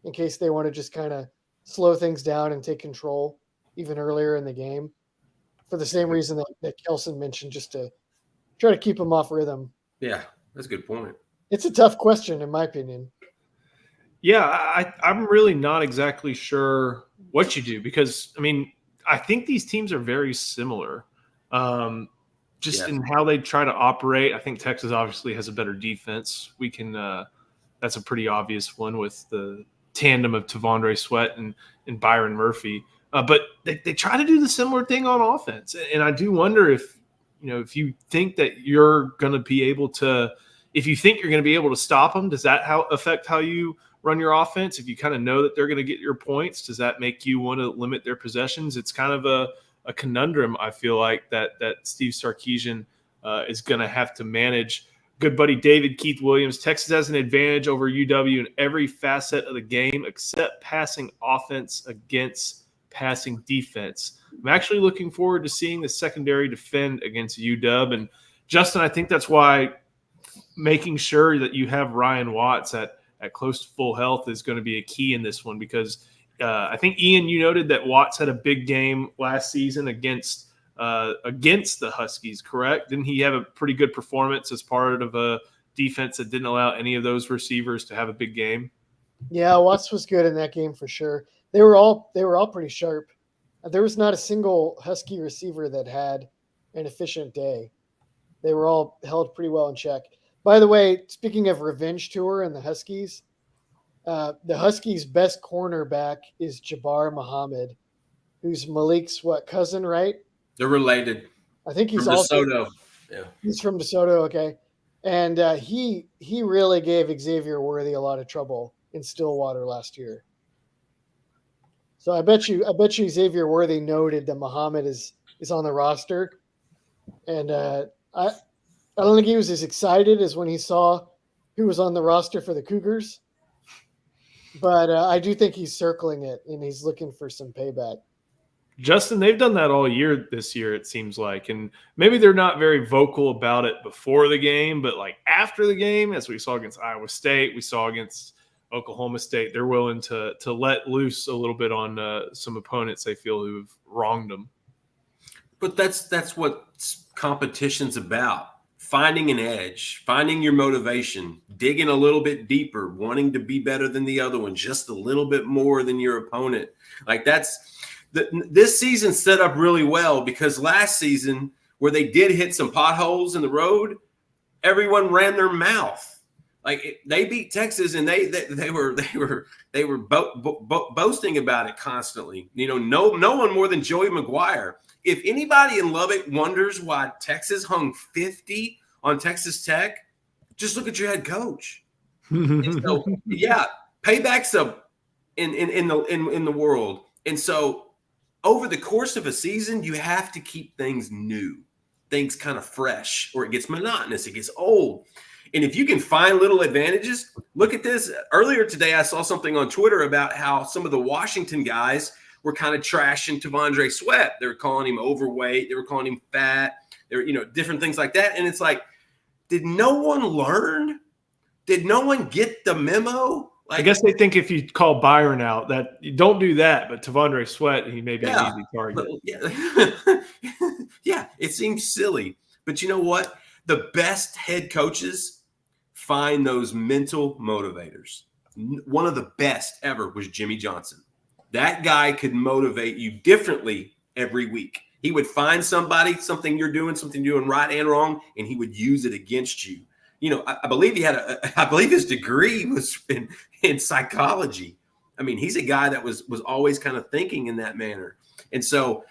in case they want to just kind of slow things down and take control even earlier in the game for the same reason that Kelson mentioned, just to try to keep him off rhythm. Yeah, that's a good point. It's a tough question, in my opinion. Yeah, I'm really not exactly sure what you do because, I think these teams are very similar in how they try to operate. I think Texas obviously has a better defense. We can that's a pretty obvious one with the tandem of Tavondre Sweat and Byron Murphy. But they try to do the similar thing on offense. And I do wonder if, if you think that you're going to be able to, if you think you're going to be able to stop them, does that affect how you run your offense? If you kind of know that they're going to get your points, does that make you want to limit their possessions? It's kind of a conundrum, I feel like, that Steve Sarkisian is going to have to manage. Good buddy David Keith Williams, Texas has an advantage over UW in every facet of the game except passing offense against passing defense. I'm actually looking forward to seeing the secondary defend against UW. And Justin, I think that's why making sure that you have Ryan Watts at close to full health is going to be a key in this one, because I think, Ian, you noted that Watts had a big game last season against the Huskies, correct? Didn't he have a pretty good performance as part of a defense that didn't allow any of those receivers to have a big game? Yeah, Watts was good in that game for sure. They were all pretty sharp. There was not a single Husky receiver that had an efficient day. They were all held pretty well in check. By the way, speaking of revenge tour and the Huskies best cornerback is Jabbar Muhammad, who's Malik's cousin, right? They're related. I think he's from also DeSoto. Yeah, he's from DeSoto. Okay, and he really gave Xavier Worthy a lot of trouble in Stillwater last year. So I bet you Xavier Worthy noted that Muhammad is on the roster, and I don't think he was as excited as when he saw who was on the roster for the Cougars. But I do think he's circling it, and he's looking for some payback. Justin, they've done that all year this year, it seems like. And maybe they're not very vocal about it before the game, but like after the game, as we saw against Iowa State, we saw against Oklahoma State, they're willing to let loose a little bit on some opponents they feel who've wronged them. But that's what competition's about. Finding an edge, finding your motivation, digging a little bit deeper, wanting to be better than the other one, just a little bit more than your opponent. Like this season set up really well, because last season, where they did hit some potholes in the road, everyone ran their mouth. Like they beat Texas, and they were boasting about it constantly. No one more than Joey McGuire. If anybody in Lubbock wonders why Texas hung 50 on Texas Tech, just look at your head coach. So, yeah, payback's up in the world. And so over the course of a season, you have to keep things new, things kind of fresh, or it gets monotonous, it gets old. And if you can find little advantages, look at this. Earlier today, I saw something on Twitter about how some of the Washington guys were kind of trashing T'Vondre Sweat. They were calling him overweight. They were calling him fat. They were, different things like that. And it's like, did no one learn? Did no one get the memo? Like, I guess they think if you call Byron out, that you don't do that, but T'Vondre Sweat, he may be an easy target. Yeah, it seems silly. But you know what? The best head coaches find those mental motivators. One of the best ever was Jimmy Johnson. That guy could motivate you differently every week. He would find something you're doing right and wrong, and he would use it against you. I believe I believe his degree was in psychology. I mean, he's a guy that was always kind of thinking in that manner. And so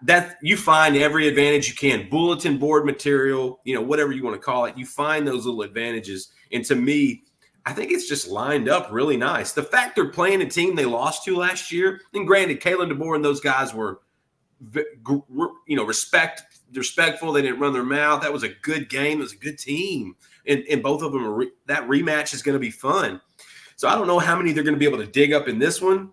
that you find every advantage you can, bulletin board material, whatever you want to call it. You find those little advantages. And to me, I think it's just lined up really nice. The fact they're playing a team they lost to last year, and granted, Kalen DeBoer and those guys were, respectful. They didn't run their mouth. That was a good game. It was a good team. And both of them, that rematch is going to be fun. So I don't know how many they're going to be able to dig up in this one,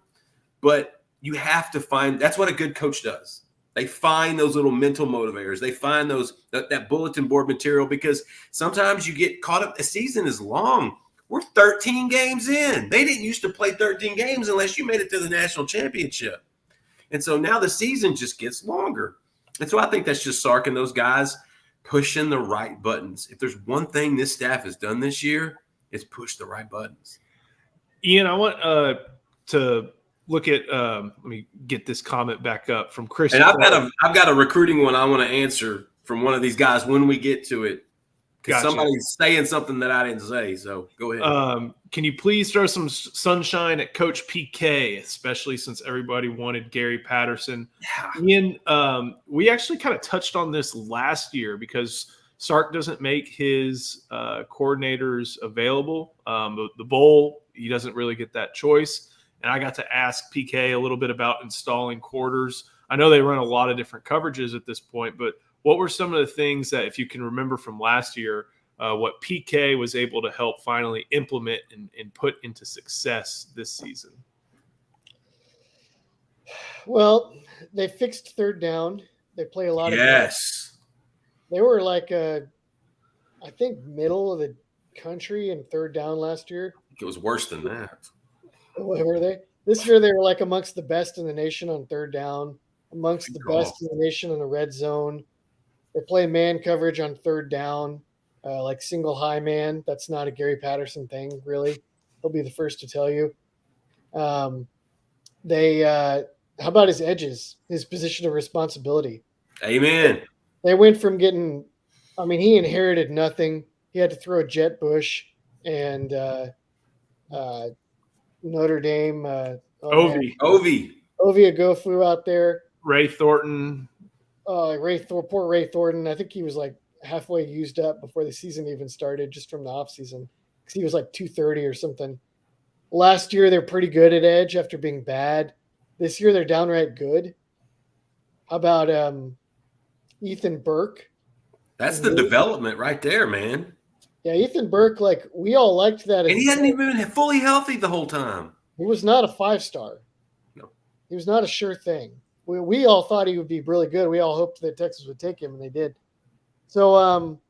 but you have to find – that's what a good coach does. They find those little mental motivators. They find that bulletin board material, because sometimes you get caught up. The season is long. We're 13 games in. They didn't used to play 13 games unless you made it to the national championship. And so now the season just gets longer. And so I think that's just Sark and those guys pushing the right buttons. If there's one thing this staff has done this year, it's push the right buttons. Ian, I want to look at let me get this comment back up from Chris. And I've got a recruiting one I want to answer from one of these guys when we get to it. because Gotcha. somebody's saying something that I didn't say. So go ahead. Can you please throw some sunshine at Coach PK, especially since everybody wanted Gary Patterson? Yeah. Ian, we actually kind of touched on this last year because Sark doesn't make his coordinators available. The bowl, he doesn't really get that choice. And I got to ask PK a little bit about installing quarters. I know they run a lot of different coverages at this point, but what were some of the things that, if you can remember from last year, what PK was able to help finally implement and put into success this season? Well, they fixed third down. They play a lot of Yes. They were like I think middle of the country in third down last year. It was worse than that. What were they? This year they were like amongst the best in the nation on third down, amongst the best in the nation in the red zone. They play man coverage on third down, like single high man. That's not a Gary Patterson thing, really. He'll be the first to tell you. How about his edges, his position of responsibility? Amen. They went from getting, he inherited nothing. He had to throw a jet bush and Notre Dame. Ovi Oviagofu out there. Ray Thornton. Poor Ray Thornton. I think he was like halfway used up before the season even started, just from the offseason, because he was like 230 or something. Last year, they're pretty good at edge after being bad. This year, they're downright good. How about Ethan Burke? That's the development right there, man. Yeah, Ethan Burke, like, we all liked that. And he hadn't even been fully healthy the whole time. He was not a 5-star. No. He was not a sure thing. We all thought he would be really good. We all hoped that Texas would take him, and they did. So,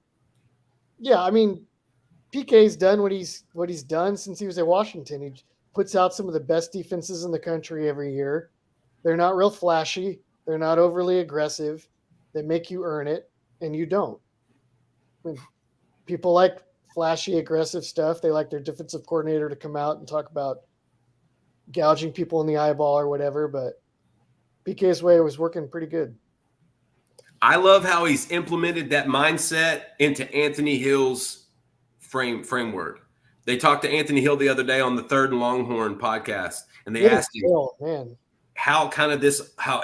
PK's done what he's done since he was at Washington. He puts out some of the best defenses in the country every year. They're not real flashy. They're not overly aggressive. They make you earn it, and you don't. People like flashy, aggressive stuff. They like their defensive coordinator to come out and talk about gouging people in the eyeball or whatever, but PK's way was working pretty good. I love how he's implemented that mindset into Anthony Hill's framework. They talked to Anthony Hill the other day on the Third and Longhorn podcast, and they asked him how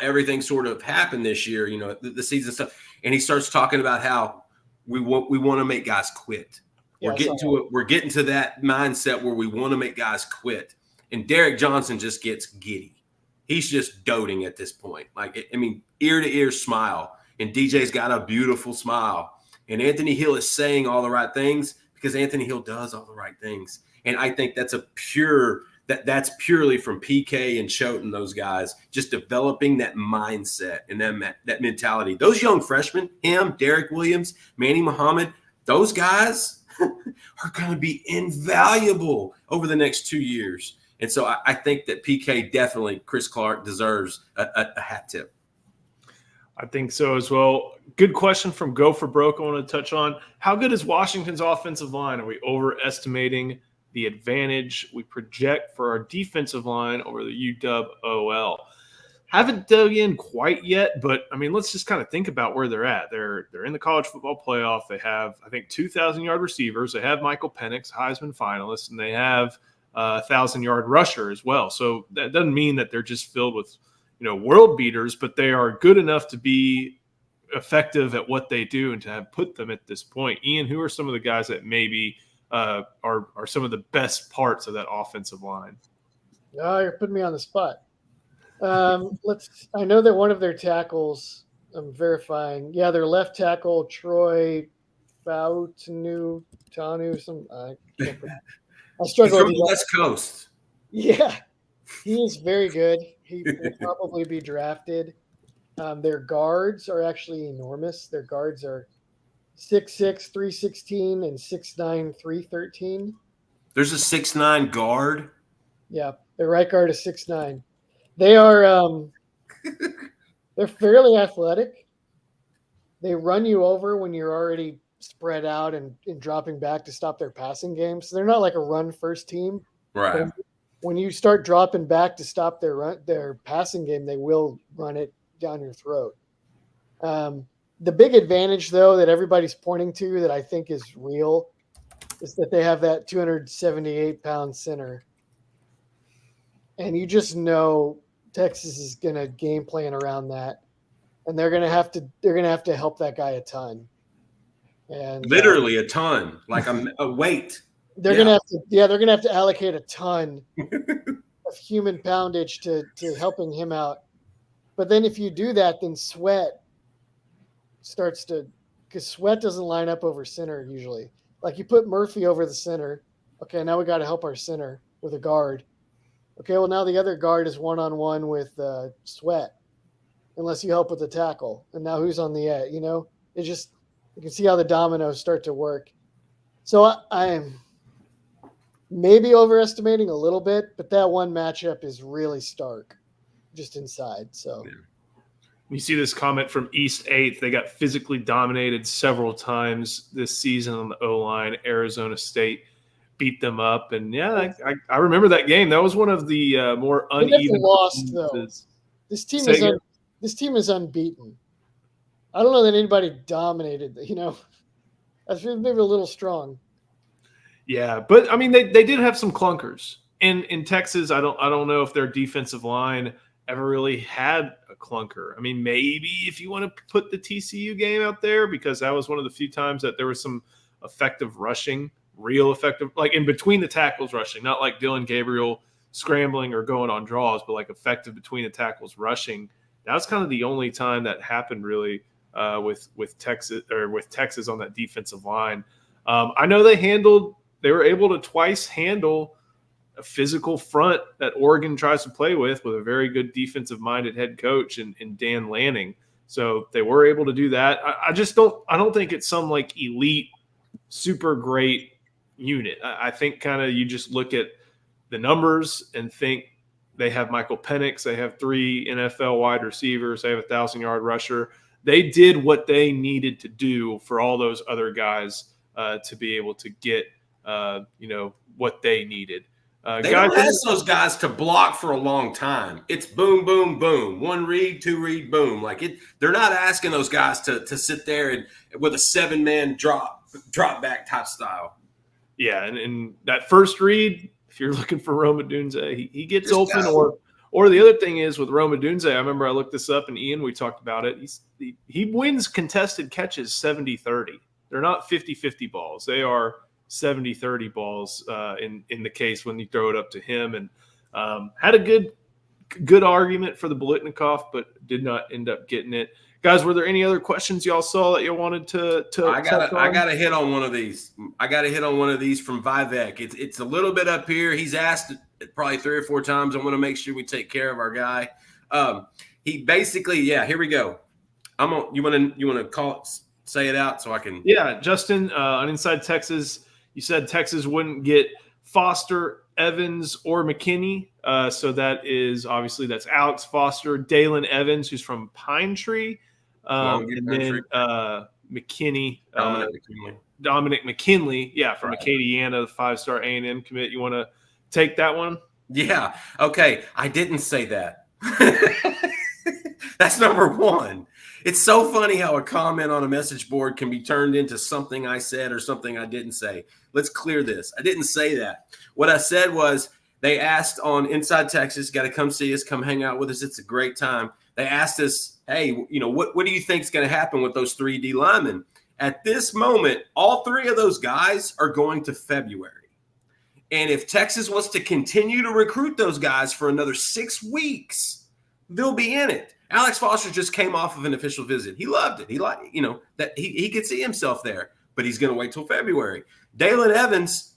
everything sort of happened this year, the season stuff. And he starts talking about how we want to make guys quit. We're getting to that mindset where we want to make guys quit. And Derek Johnson just gets giddy. He's just doting at this point. Ear to ear smile. And DJ's got a beautiful smile. And Anthony Hill is saying all the right things because Anthony Hill does all the right things. And I think that's that's purely from PK and Choate, those guys, just developing that mindset and that mentality. Those young freshmen, him, Derek Williams, Manny Muhammad, those guys are going to be invaluable over the next 2 years. And so I think that PK definitely, Chris Clark, deserves a hat tip. I think so as well. Good question from Go for Broke I want to touch on. How good is Washington's offensive line? Are we overestimating the advantage we project for our defensive line over the UW-OL? Haven't dug in quite yet, but, let's just kind of think about where they're at. They're in the college football playoff. They have, I think, 2,000-yard receivers. They have Michael Penix, Heisman finalist, and they have a 1,000-yard rusher as well. So that doesn't mean that they're just filled with, world beaters, but they are good enough to be effective at what they do and to have put them at this point. Ian, who are some of the guys that maybe are some of the best parts of that offensive line? Oh, you're putting me on the spot. I know that one of their tackles, I'm verifying. Yeah, their left tackle, Troy Fautanu, I struggle from with the West Coast. Yeah, he is very good. He will probably be drafted. Their guards are actually enormous. Their guards are 6'6", 316, and 6'9", 313. There's a 6'9" guard? Yeah, their right guard is 6'9". They are they're fairly athletic. They run you over when you're already spread out and dropping back to stop their passing game. So they're not like a run-first team. Right. When you start dropping back to stop their passing game, they will run it down your throat. The big advantage, though, that everybody's pointing to that I think is real is that they have that 278-pound center. And you just know Texas is going to game plan around that. And they're going to have to help that guy a ton. And literally a ton, like a weight. They're going to have to allocate a ton of human poundage to helping him out. But then if you do that, then Sweat starts to, because Sweat doesn't line up over center usually. Like you put Murphy over the center. Okay, now we got to help our center with a guard. Okay, well now the other guard is one-on-one with Sweat, unless you help with the tackle. And now who's on the edge? It just, you can see how the dominoes start to work. So I'm maybe overestimating a little bit, but that one matchup is really stark, just inside. So. Yeah. You see this comment from East 8th. They got physically dominated several times this season on the O-line. Arizona State beat them up. And, yeah, I remember that game. That was one of the more uneven lost, though. This team is unbeaten. I don't know that anybody dominated. That's maybe a little strong. Yeah, but, I mean, they did have some clunkers. In Texas, I don't know if their defensive line ever really had a clunker. I mean, maybe if you want to put the TCU game out there, because that was one of the few times that there was some effective rushing, real effective, like in between the tackles rushing, not like Dylan Gabriel scrambling or going on draws, but like effective between the tackles rushing. That was kind of the only time that happened really with Texas on that defensive line. I know they were able to twice handle a physical front that Oregon tries to play with a very good defensive-minded head coach in Dan Lanning. So they were able to do that. I don't think it's some like elite, super great unit. I think kind of you just look at the numbers and think they have Michael Penix. They have 3 NFL wide receivers. They have a 1,000-yard rusher. They did what they needed to do for all those other guys to be able to get, what they needed. They don't ask those guys to block for a long time. It's boom, boom, boom. 1 read, 2 read, boom. They're not asking those guys to sit there and with a 7-man drop back type style. Yeah, and that first read, if you're looking for Roma Dunze, he gets just open. Or the other thing is with Roma Dunze, I remember I looked this up, and Ian, we talked about it. He wins contested catches 70-30. They're not 50-50 balls. They are 70-30 balls in the case when you throw it up to him, and had a good argument for the Biletnikoff, but did not end up getting it. Guys, were there any other questions y'all saw that you wanted to I got to hit on one of these. I got to hit on one of these from Vivek. It's a little bit up here. He's asked it probably 3 or 4 times. I want to make sure we take care of our guy. He basically, here we go. You want to call it, say it out so I can. Yeah, Justin, on Inside Texas, you said Texas wouldn't get Foster, Evans, or McKinney. So that's Alex Foster, Dalen Evans, who's from Pine Tree, and then McKinney, Dominic McKinley, from Acadiana, the 5-star A&M commit. You want to take that one? Yeah. Okay. I didn't say that. That's number 1. It's so funny how a comment on a message board can be turned into something I said or something I didn't say. Let's clear this. I didn't say that. What I said was they asked on Inside Texas, got to come see us, come hang out with us. It's a great time. They asked us, hey, what do you think is going to happen with those 3 D linemen? At this moment, all 3 of those guys are going to February. And if Texas wants to continue to recruit those guys for another 6 weeks, they'll be in it. Alex Foster just came off of an official visit. He loved it. He liked, that he could see himself there, but he's going to wait till February. Dalen Evans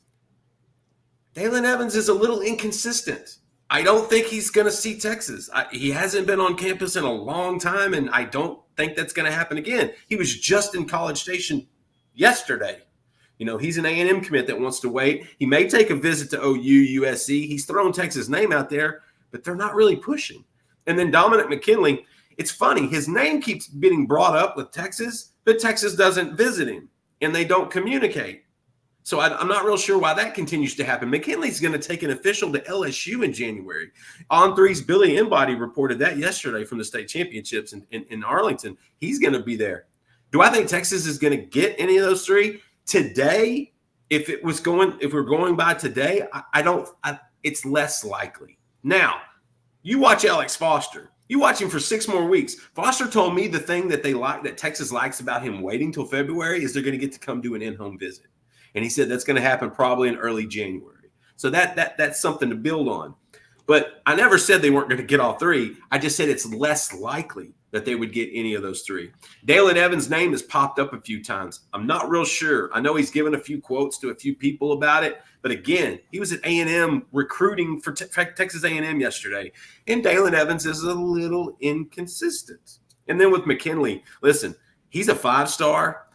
is a little inconsistent. I don't think he's going to see Texas. He hasn't been on campus in a long time, and I don't think that's going to happen again. He was just in College Station yesterday. He's an A&M commit that wants to wait. He may take a visit to OU, USC. He's thrown Texas' name out there, but they're not really pushing. And then Dominic McKinley, it's funny. His name keeps getting brought up with Texas, but Texas doesn't visit him, and they don't communicate. So I'm not real sure why that continues to happen. McKinley's going to take an official to LSU in January. On3's Billy Embody reported that yesterday from the state championships in Arlington. He's going to be there. Do I think Texas is going to get any of those three today? If we're going by today, it's less likely. Now, you watch Alex Foster. You watch him for 6 more weeks. Foster told me the thing that that Texas likes about him waiting till February is they're going to get to come do an in-home visit. And he said that's going to happen probably in early January. So that's something to build on. But I never said they weren't going to get all 3. I just said it's less likely that they would get any of those 3. Dalen Evans' name has popped up a few times. I'm not real sure. I know he's given a few quotes to a few people about it. But again, he was at A&M recruiting for Texas A&M yesterday. And Dalen Evans is a little inconsistent. And then with McKinley, listen, he's a 5-star,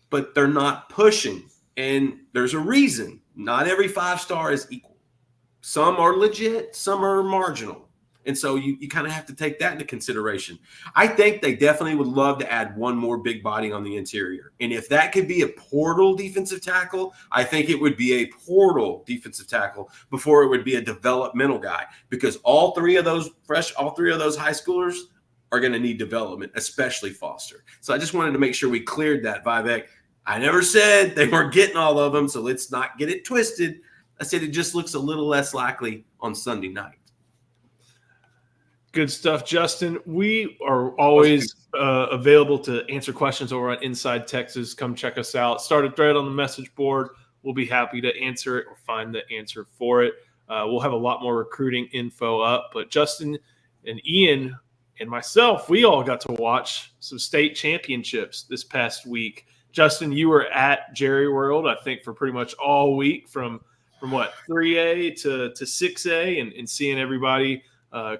but they're not pushing. And there's a reason. Not every 5-star is equal. Some are legit, some are marginal. And so you kind of have to take that into consideration. I think they definitely would love to add one more big body on the interior. And if that could be a portal defensive tackle, I think it would be a portal defensive tackle before it would be a developmental guy, because all three of those high schoolers are going to need development, especially Foster. So I just wanted to make sure we cleared that, Vivek. I never said they weren't getting all of them, so let's not get it twisted. I said it just looks a little less likely on Sunday night. Good stuff, Justin. We are always available to answer questions over on Inside Texas. Come check us out. Start a thread on the message board. We'll be happy to answer it or find the answer for it. We'll have a lot more recruiting info up. But Justin and Ian and myself, we all got to watch some state championships this past week. Justin, you were at Jerry World, I think, for pretty much all week from what, 3A to 6A, and seeing everybody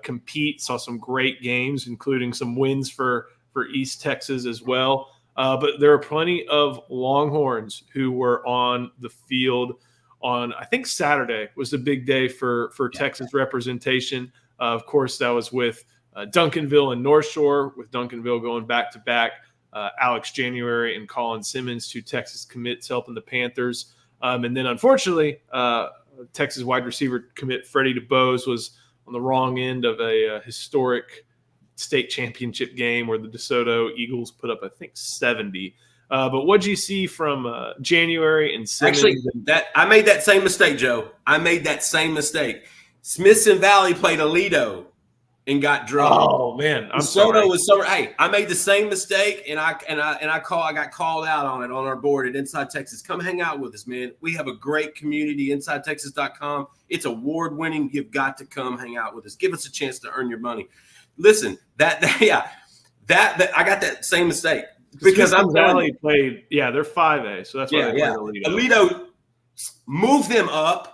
compete. Saw some great games, including some wins for East Texas as well. But there are plenty of Longhorns who were on the field on, I think Saturday was the big day for Texas representation. Of course, that was with Duncanville and North Shore, with Duncanville going back-to-back. Alex January and Colin Simmons, 2 Texas commits helping the Panthers. And then, unfortunately, Texas wide receiver commit Freddie DeBose was on the wrong end of a historic state championship game where the DeSoto Eagles put up, I think, 70. But what did you see from January and Simmons? Actually, I made that same mistake, Joe. I made that same mistake. Smithson Valley played Aledo and got drugged. Oh man, I'm sorry. Was so. Hey, I made the same mistake, and I got called out on it on our board at Inside Texas. Come hang out with us, man. We have a great community, InsideTexas.com. It's award-winning. You've got to come hang out with us. Give us a chance to earn your money. Listen, that I got that same mistake because I'm Valley played. Yeah, they're 5A, so that's why they played Aledo. Move them up.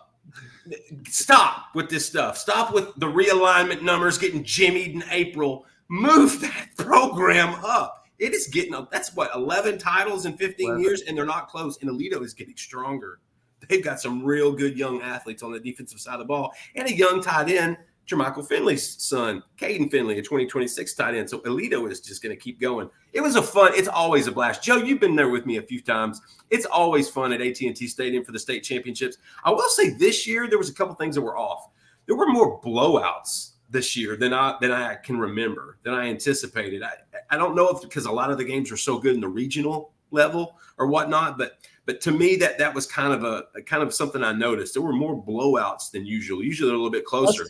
Stop with this stuff. Stop with the realignment numbers getting jimmied in April. Move that program up. It is getting up. That's what, 11 titles in 15 years, and they're not close. And Aledo is getting stronger. They've got some real good young athletes on the defensive side of the ball, and a young tight end, Jermichael Finley's son, Caden Finley, a 2026 tight end. So Aledo is just going to keep going. It's always a blast. Joe, you've been there with me a few times. It's always fun at AT&T Stadium for the state championships. I will say this year there was a couple things that were off. There were more blowouts this year than I can remember, than I anticipated. I don't know if because a lot of the games are so good in the regional level or whatnot, but to me that was kind of something I noticed. There were more blowouts than usual. Usually they're a little bit closer.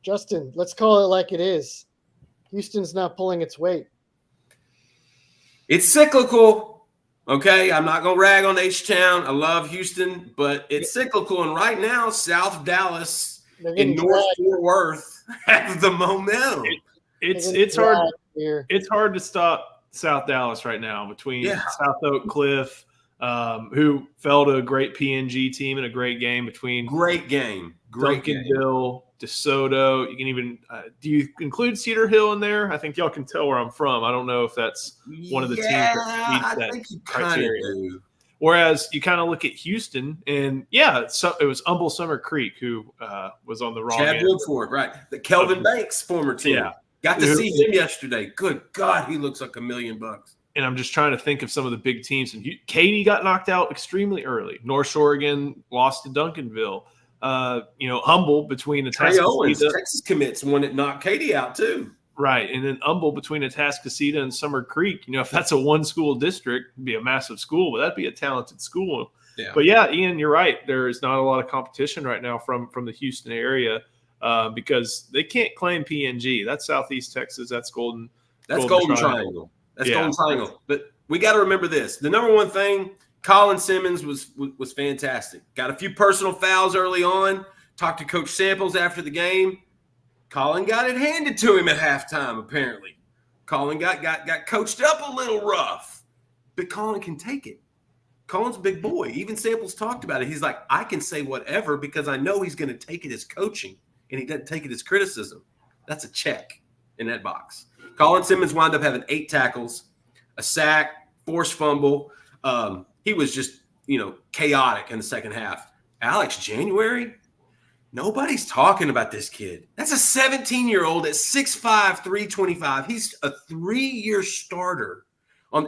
Justin, let's call it like it is. Houston's not pulling its weight. It's cyclical, okay? I'm not going to rag on H-Town. I love Houston, but it's cyclical. And right now, South Dallas and North Fort Worth have the momentum. It's hard. It's hard to stop South Dallas right now between South Oak Cliff, who fell to a great PNG team in a great game between Duncanville, DeSoto. You can even do you include Cedar Hill in there? I think y'all can tell where I'm from. I don't know if that's one of the teams that meets that criteria. Whereas you kind of look at Houston, and it was Humble Summer Creek who was on the wrong Chad end. Woodford, right? The Kelvin Banks former team. Yeah. Got to see him yesterday. Good God, he looks like $1 million. And I'm just trying to think of some of the big teams. And Katy got knocked out extremely early. North Shore again lost to Duncanville. Humble between the Trey Owens, Texas commits one that knocked Katy out too. Right. And then Humble between Atascocita and Summer Creek, if that's a one-school district, it'd be a massive school, but that'd be a talented school. Yeah. But, yeah, Ian, you're right. There is not a lot of competition right now from the Houston area because they can't claim PNG. That's Southeast Texas. That's Golden Triangle. That's Golden Triangle. But we got to remember this. The number one thing, Colin Simmons was fantastic. Got a few personal fouls early on. Talked to Coach Samples after the game. Colin got it handed to him at halftime, apparently. Colin got coached up a little rough. But Colin can take it. Colin's a big boy. Even Samples talked about it. He's like, I can say whatever because I know he's going to take it as coaching, and he doesn't take it as criticism. That's a check in that box. Colin Simmons wound up having 8 tackles, a sack, forced fumble. He was just, chaotic in the second half. Alex January, nobody's talking about this kid. That's a 17-year-old at 6'5", 325. He's a 3-year starter.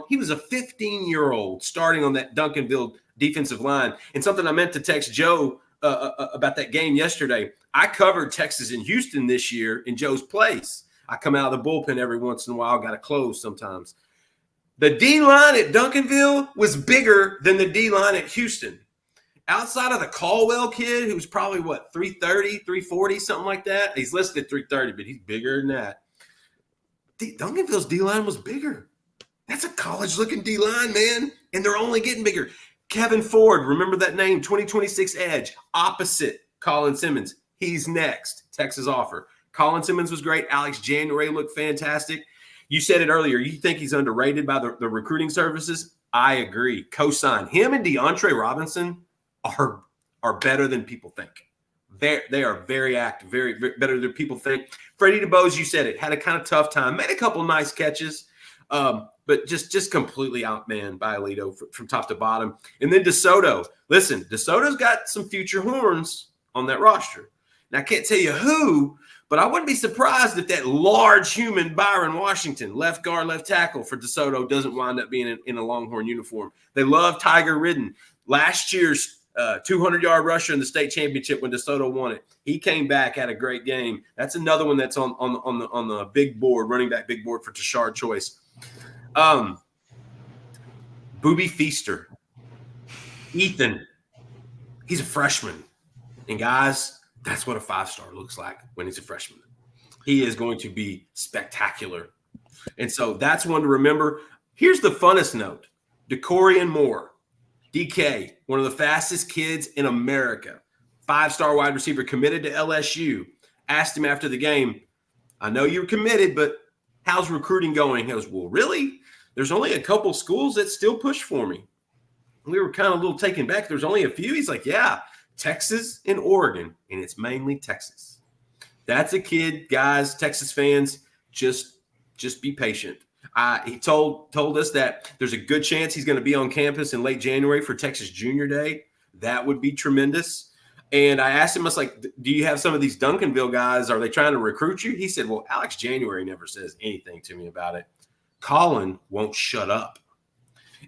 He was a 15-year-old starting on that Duncanville defensive line. And something I meant to text Joe about that game yesterday. I covered Texas and Houston this year in Joe's place. I come out of the bullpen every once in a while, got to close sometimes. The D-line at Duncanville was bigger than the D-line at Houston. Outside of the Caldwell kid, who's probably, 330, 340, something like that. He's listed at 330, but he's bigger than that. Duncanville's D-line was bigger. That's a college-looking D-line, man, and they're only getting bigger. Kevin Ford, remember that name, 2026 edge, opposite Colin Simmons. He's next, Texas offer. Colin Simmons was great. Alex January looked fantastic. You said it earlier. You think he's underrated by the recruiting services? I agree. Co-sign. Him and DeAndre Robinson are better than people think. They are very active, very better than people think. Freddie DeBose, you said it, had a kind of tough time. Made a couple nice catches, but just completely outmanned by Alito from top to bottom. And then DeSoto. Listen, DeSoto's got some future horns on that roster. Now, I can't tell you who, but I wouldn't be surprised if that large human Byron Washington, left guard, left tackle for DeSoto, doesn't wind up being in a Longhorn uniform. They love Tiger Ridden. Last year's 200-yard rusher in the state championship when DeSoto won it. He came back, had a great game. That's another one that's on the big board, running back big board for Tashard Choice. Booby Feaster. Ethan. He's a freshman. And guys, that's what a 5-star looks like when he's a freshman. He is going to be spectacular. And so that's one to remember. Here's the funnest note. DeCorian Moore, DK, one of the fastest kids in America, 5-star wide receiver, committed to LSU. Asked him after the game, I know you're committed, but how's recruiting going? He goes, well, really? There's only a couple schools that still push for me. We were kind of a little taken back. There's only a few. He's like, yeah, Texas and Oregon, and it's mainly Texas. That's a kid, guys, Texas fans, just be patient. He told us that there's a good chance he's going to be on campus in late January for Texas Junior Day. That would be tremendous. And I asked him, I was like, do you have some of these Duncanville guys? Are they trying to recruit you? He said, well, Alex January never says anything to me about it. Colin won't shut up.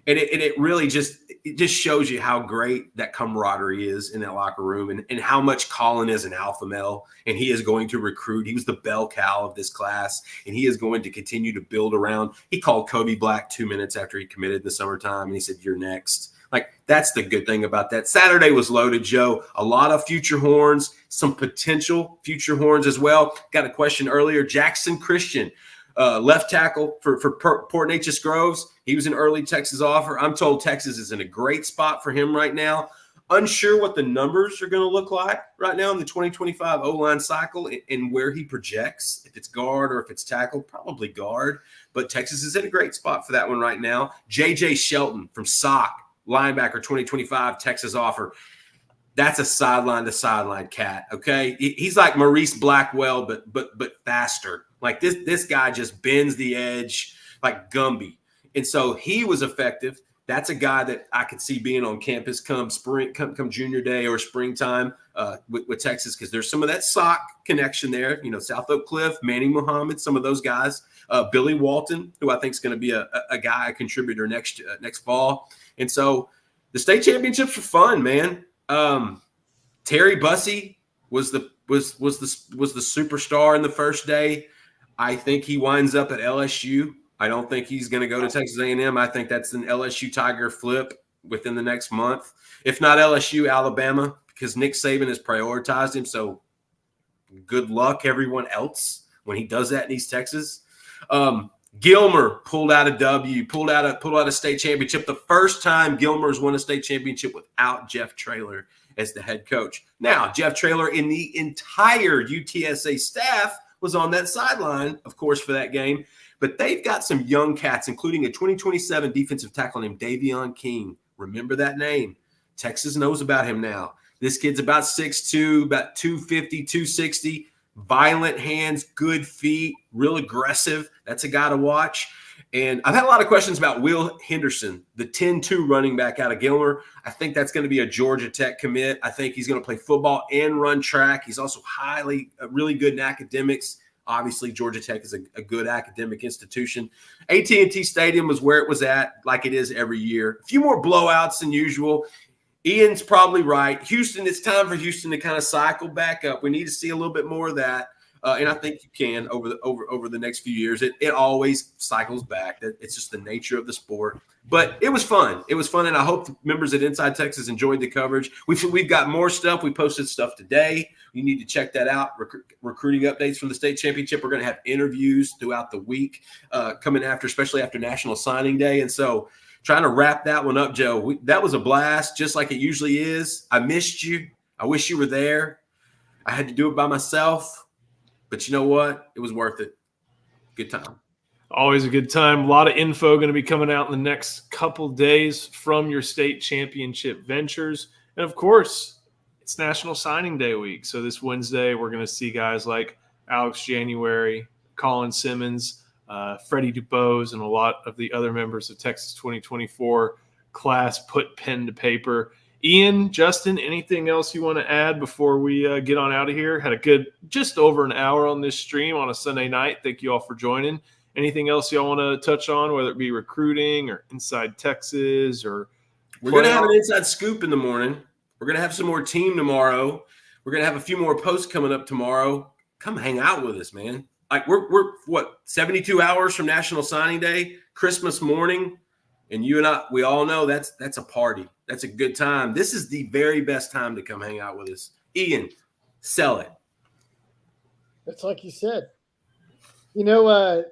And it really just shows you how great that camaraderie is in that locker room and how much Colin is an alpha male, and he is going to recruit. He was the bell cow of this class, and he is going to continue to build around. He called Kobe Black 2 minutes after he committed in the summertime, and he said, you're next. Like, that's the good thing about that. Saturday was loaded, Joe. A lot of future horns, some potential future horns as well. Got a question earlier. Jackson Christian, left tackle for Port Neches Groves. He was an early Texas offer. I'm told Texas is in a great spot for him right now. Unsure what the numbers are going to look like right now in the 2025 O-line cycle and where he projects, if it's guard or if it's tackle, probably guard. But Texas is in a great spot for that one right now. J.J. Shelton from SOC, linebacker, 2025 Texas offer. That's a sideline-to-sideline cat, okay? He's like Maurice Blackwell, but faster. Like this guy just bends the edge like Gumby. And so he was effective. That's a guy that I could see being on campus come junior day or springtime with Texas, because there's some of that SOC connection there. You know, South Oak Cliff, Manny Muhammad, some of those guys. Billy Walton, who I think is going to be a guy, a contributor next fall. And so the state championships were fun, man. Terry Bussey was the superstar in the first day. I think he winds up at LSU. I don't think he's going to go to Texas A&M. I think that's an LSU Tiger flip within the next month. If not LSU, Alabama, because Nick Saban has prioritized him. So good luck, everyone else, when he does that in East Texas. Gilmer pulled out a W, pulled out a state championship. The first time Gilmer's won a state championship without Jeff Traylor as the head coach. Now, Jeff Traylor in the entire UTSA staff was on that sideline, of course, for that game. But they've got some young cats, including a 2027 defensive tackle named Davion King. Remember that name. Texas knows about him now. This kid's about 6'2", about 250, 260. Violent hands, good feet, real aggressive. That's a guy to watch. And I've had a lot of questions about Will Henderson, the 10-2 running back out of Gilmer. I think that's going to be a Georgia Tech commit. I think he's going to play football and run track. He's also really good in academics. Obviously, Georgia Tech is a good academic institution. AT&T Stadium was where it was at, like it is every year. A few more blowouts than usual. Ian's probably right. Houston, it's time for Houston to kind of cycle back up. We need to see a little bit more of that. And I think you can over the next few years. It always cycles back. It's just the nature of the sport. But it was fun. It was fun, and I hope the members at Inside Texas enjoyed the coverage. We've got more stuff. We posted stuff today. You need to check that out. Recruiting updates from the state championship. We're going to have interviews throughout the week coming after, especially after National Signing Day. And so trying to wrap that one up, Joe. That was a blast, just like it usually is. I missed you. I wish you were there. I had to do it by myself. But you know what? It was worth it. Good time. Always a good time. A lot of info going to be coming out in the next couple days from your state championship ventures. And, of course, it's National Signing Day week. So this Wednesday, we're going to see guys like Alex January, Colin Simmons, Freddie Dubose, and a lot of the other members of Texas 2024 class put pen to paper. Ian, Justin, anything else you want to add before we get on out of here? Had a good just over an hour on this stream on a Sunday night. Thank you all for joining. Anything else y'all want to touch on, whether it be recruiting or Inside Texas or we're going to have an inside scoop in the morning. We're going to have some more team tomorrow. We're going to have a few more posts coming up tomorrow. Come hang out with us, man. Like we're what, 72 hours from National Signing Day, Christmas morning. And you and I, we all know that's a party. That's a good time. This is the very best time to come hang out with us. Ian, sell it. It's like you said. You know,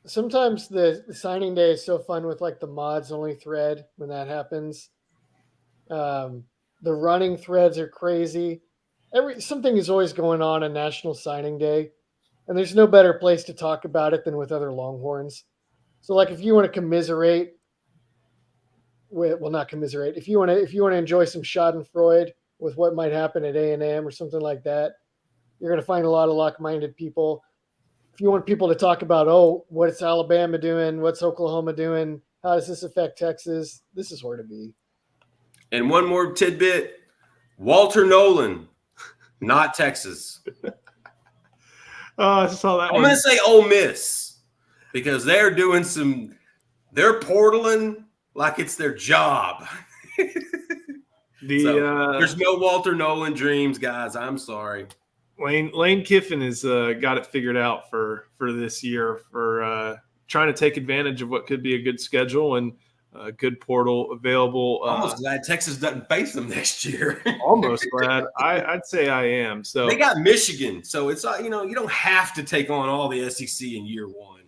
sometimes the signing day is so fun with like the mods only thread when that happens. The running threads are crazy. Something is always going on National Signing Day, and there's no better place to talk about it than with other Longhorns. So, like, if you want to commiserate. Well, not commiserate. If you want to enjoy some Schadenfreude with what might happen at A&M or something like that, you're going to find a lot of like-minded people. If you want people to talk about, what's Alabama doing? What's Oklahoma doing? How does this affect Texas? This is where to be. And one more tidbit: Walter Nolan, not Texas. I saw that. I'm going to say Ole Miss because they're portaling like it's their job. There's no Walter Nolan dreams, guys. I'm sorry. Lane Kiffin has got it figured out for this year for trying to take advantage of what could be a good schedule and a good portal available. Almost glad Texas doesn't face them next year. Almost glad. I'd say I am. So they got Michigan, so it's you don't have to take on all the SEC in year one.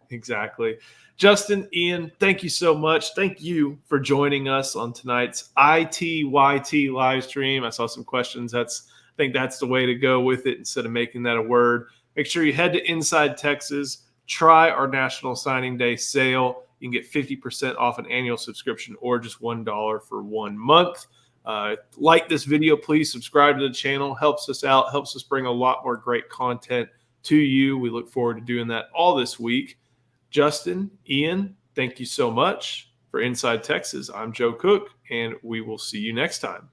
Exactly. Justin, Ian, thank you so much. Thank you for joining us on tonight's ITYT live stream. I saw some questions. I think that's the way to go with it instead of making that a word. Make sure you head to Inside Texas. Try our National Signing Day sale. You can get 50% off an annual subscription or just $1 for 1 month. Like this video, please subscribe to the channel. Helps us out, helps us bring a lot more great content to you. We look forward to doing that all this week. Justin, Ian, thank you so much for Inside Texas. I'm Joe Cook, and we will see you next time.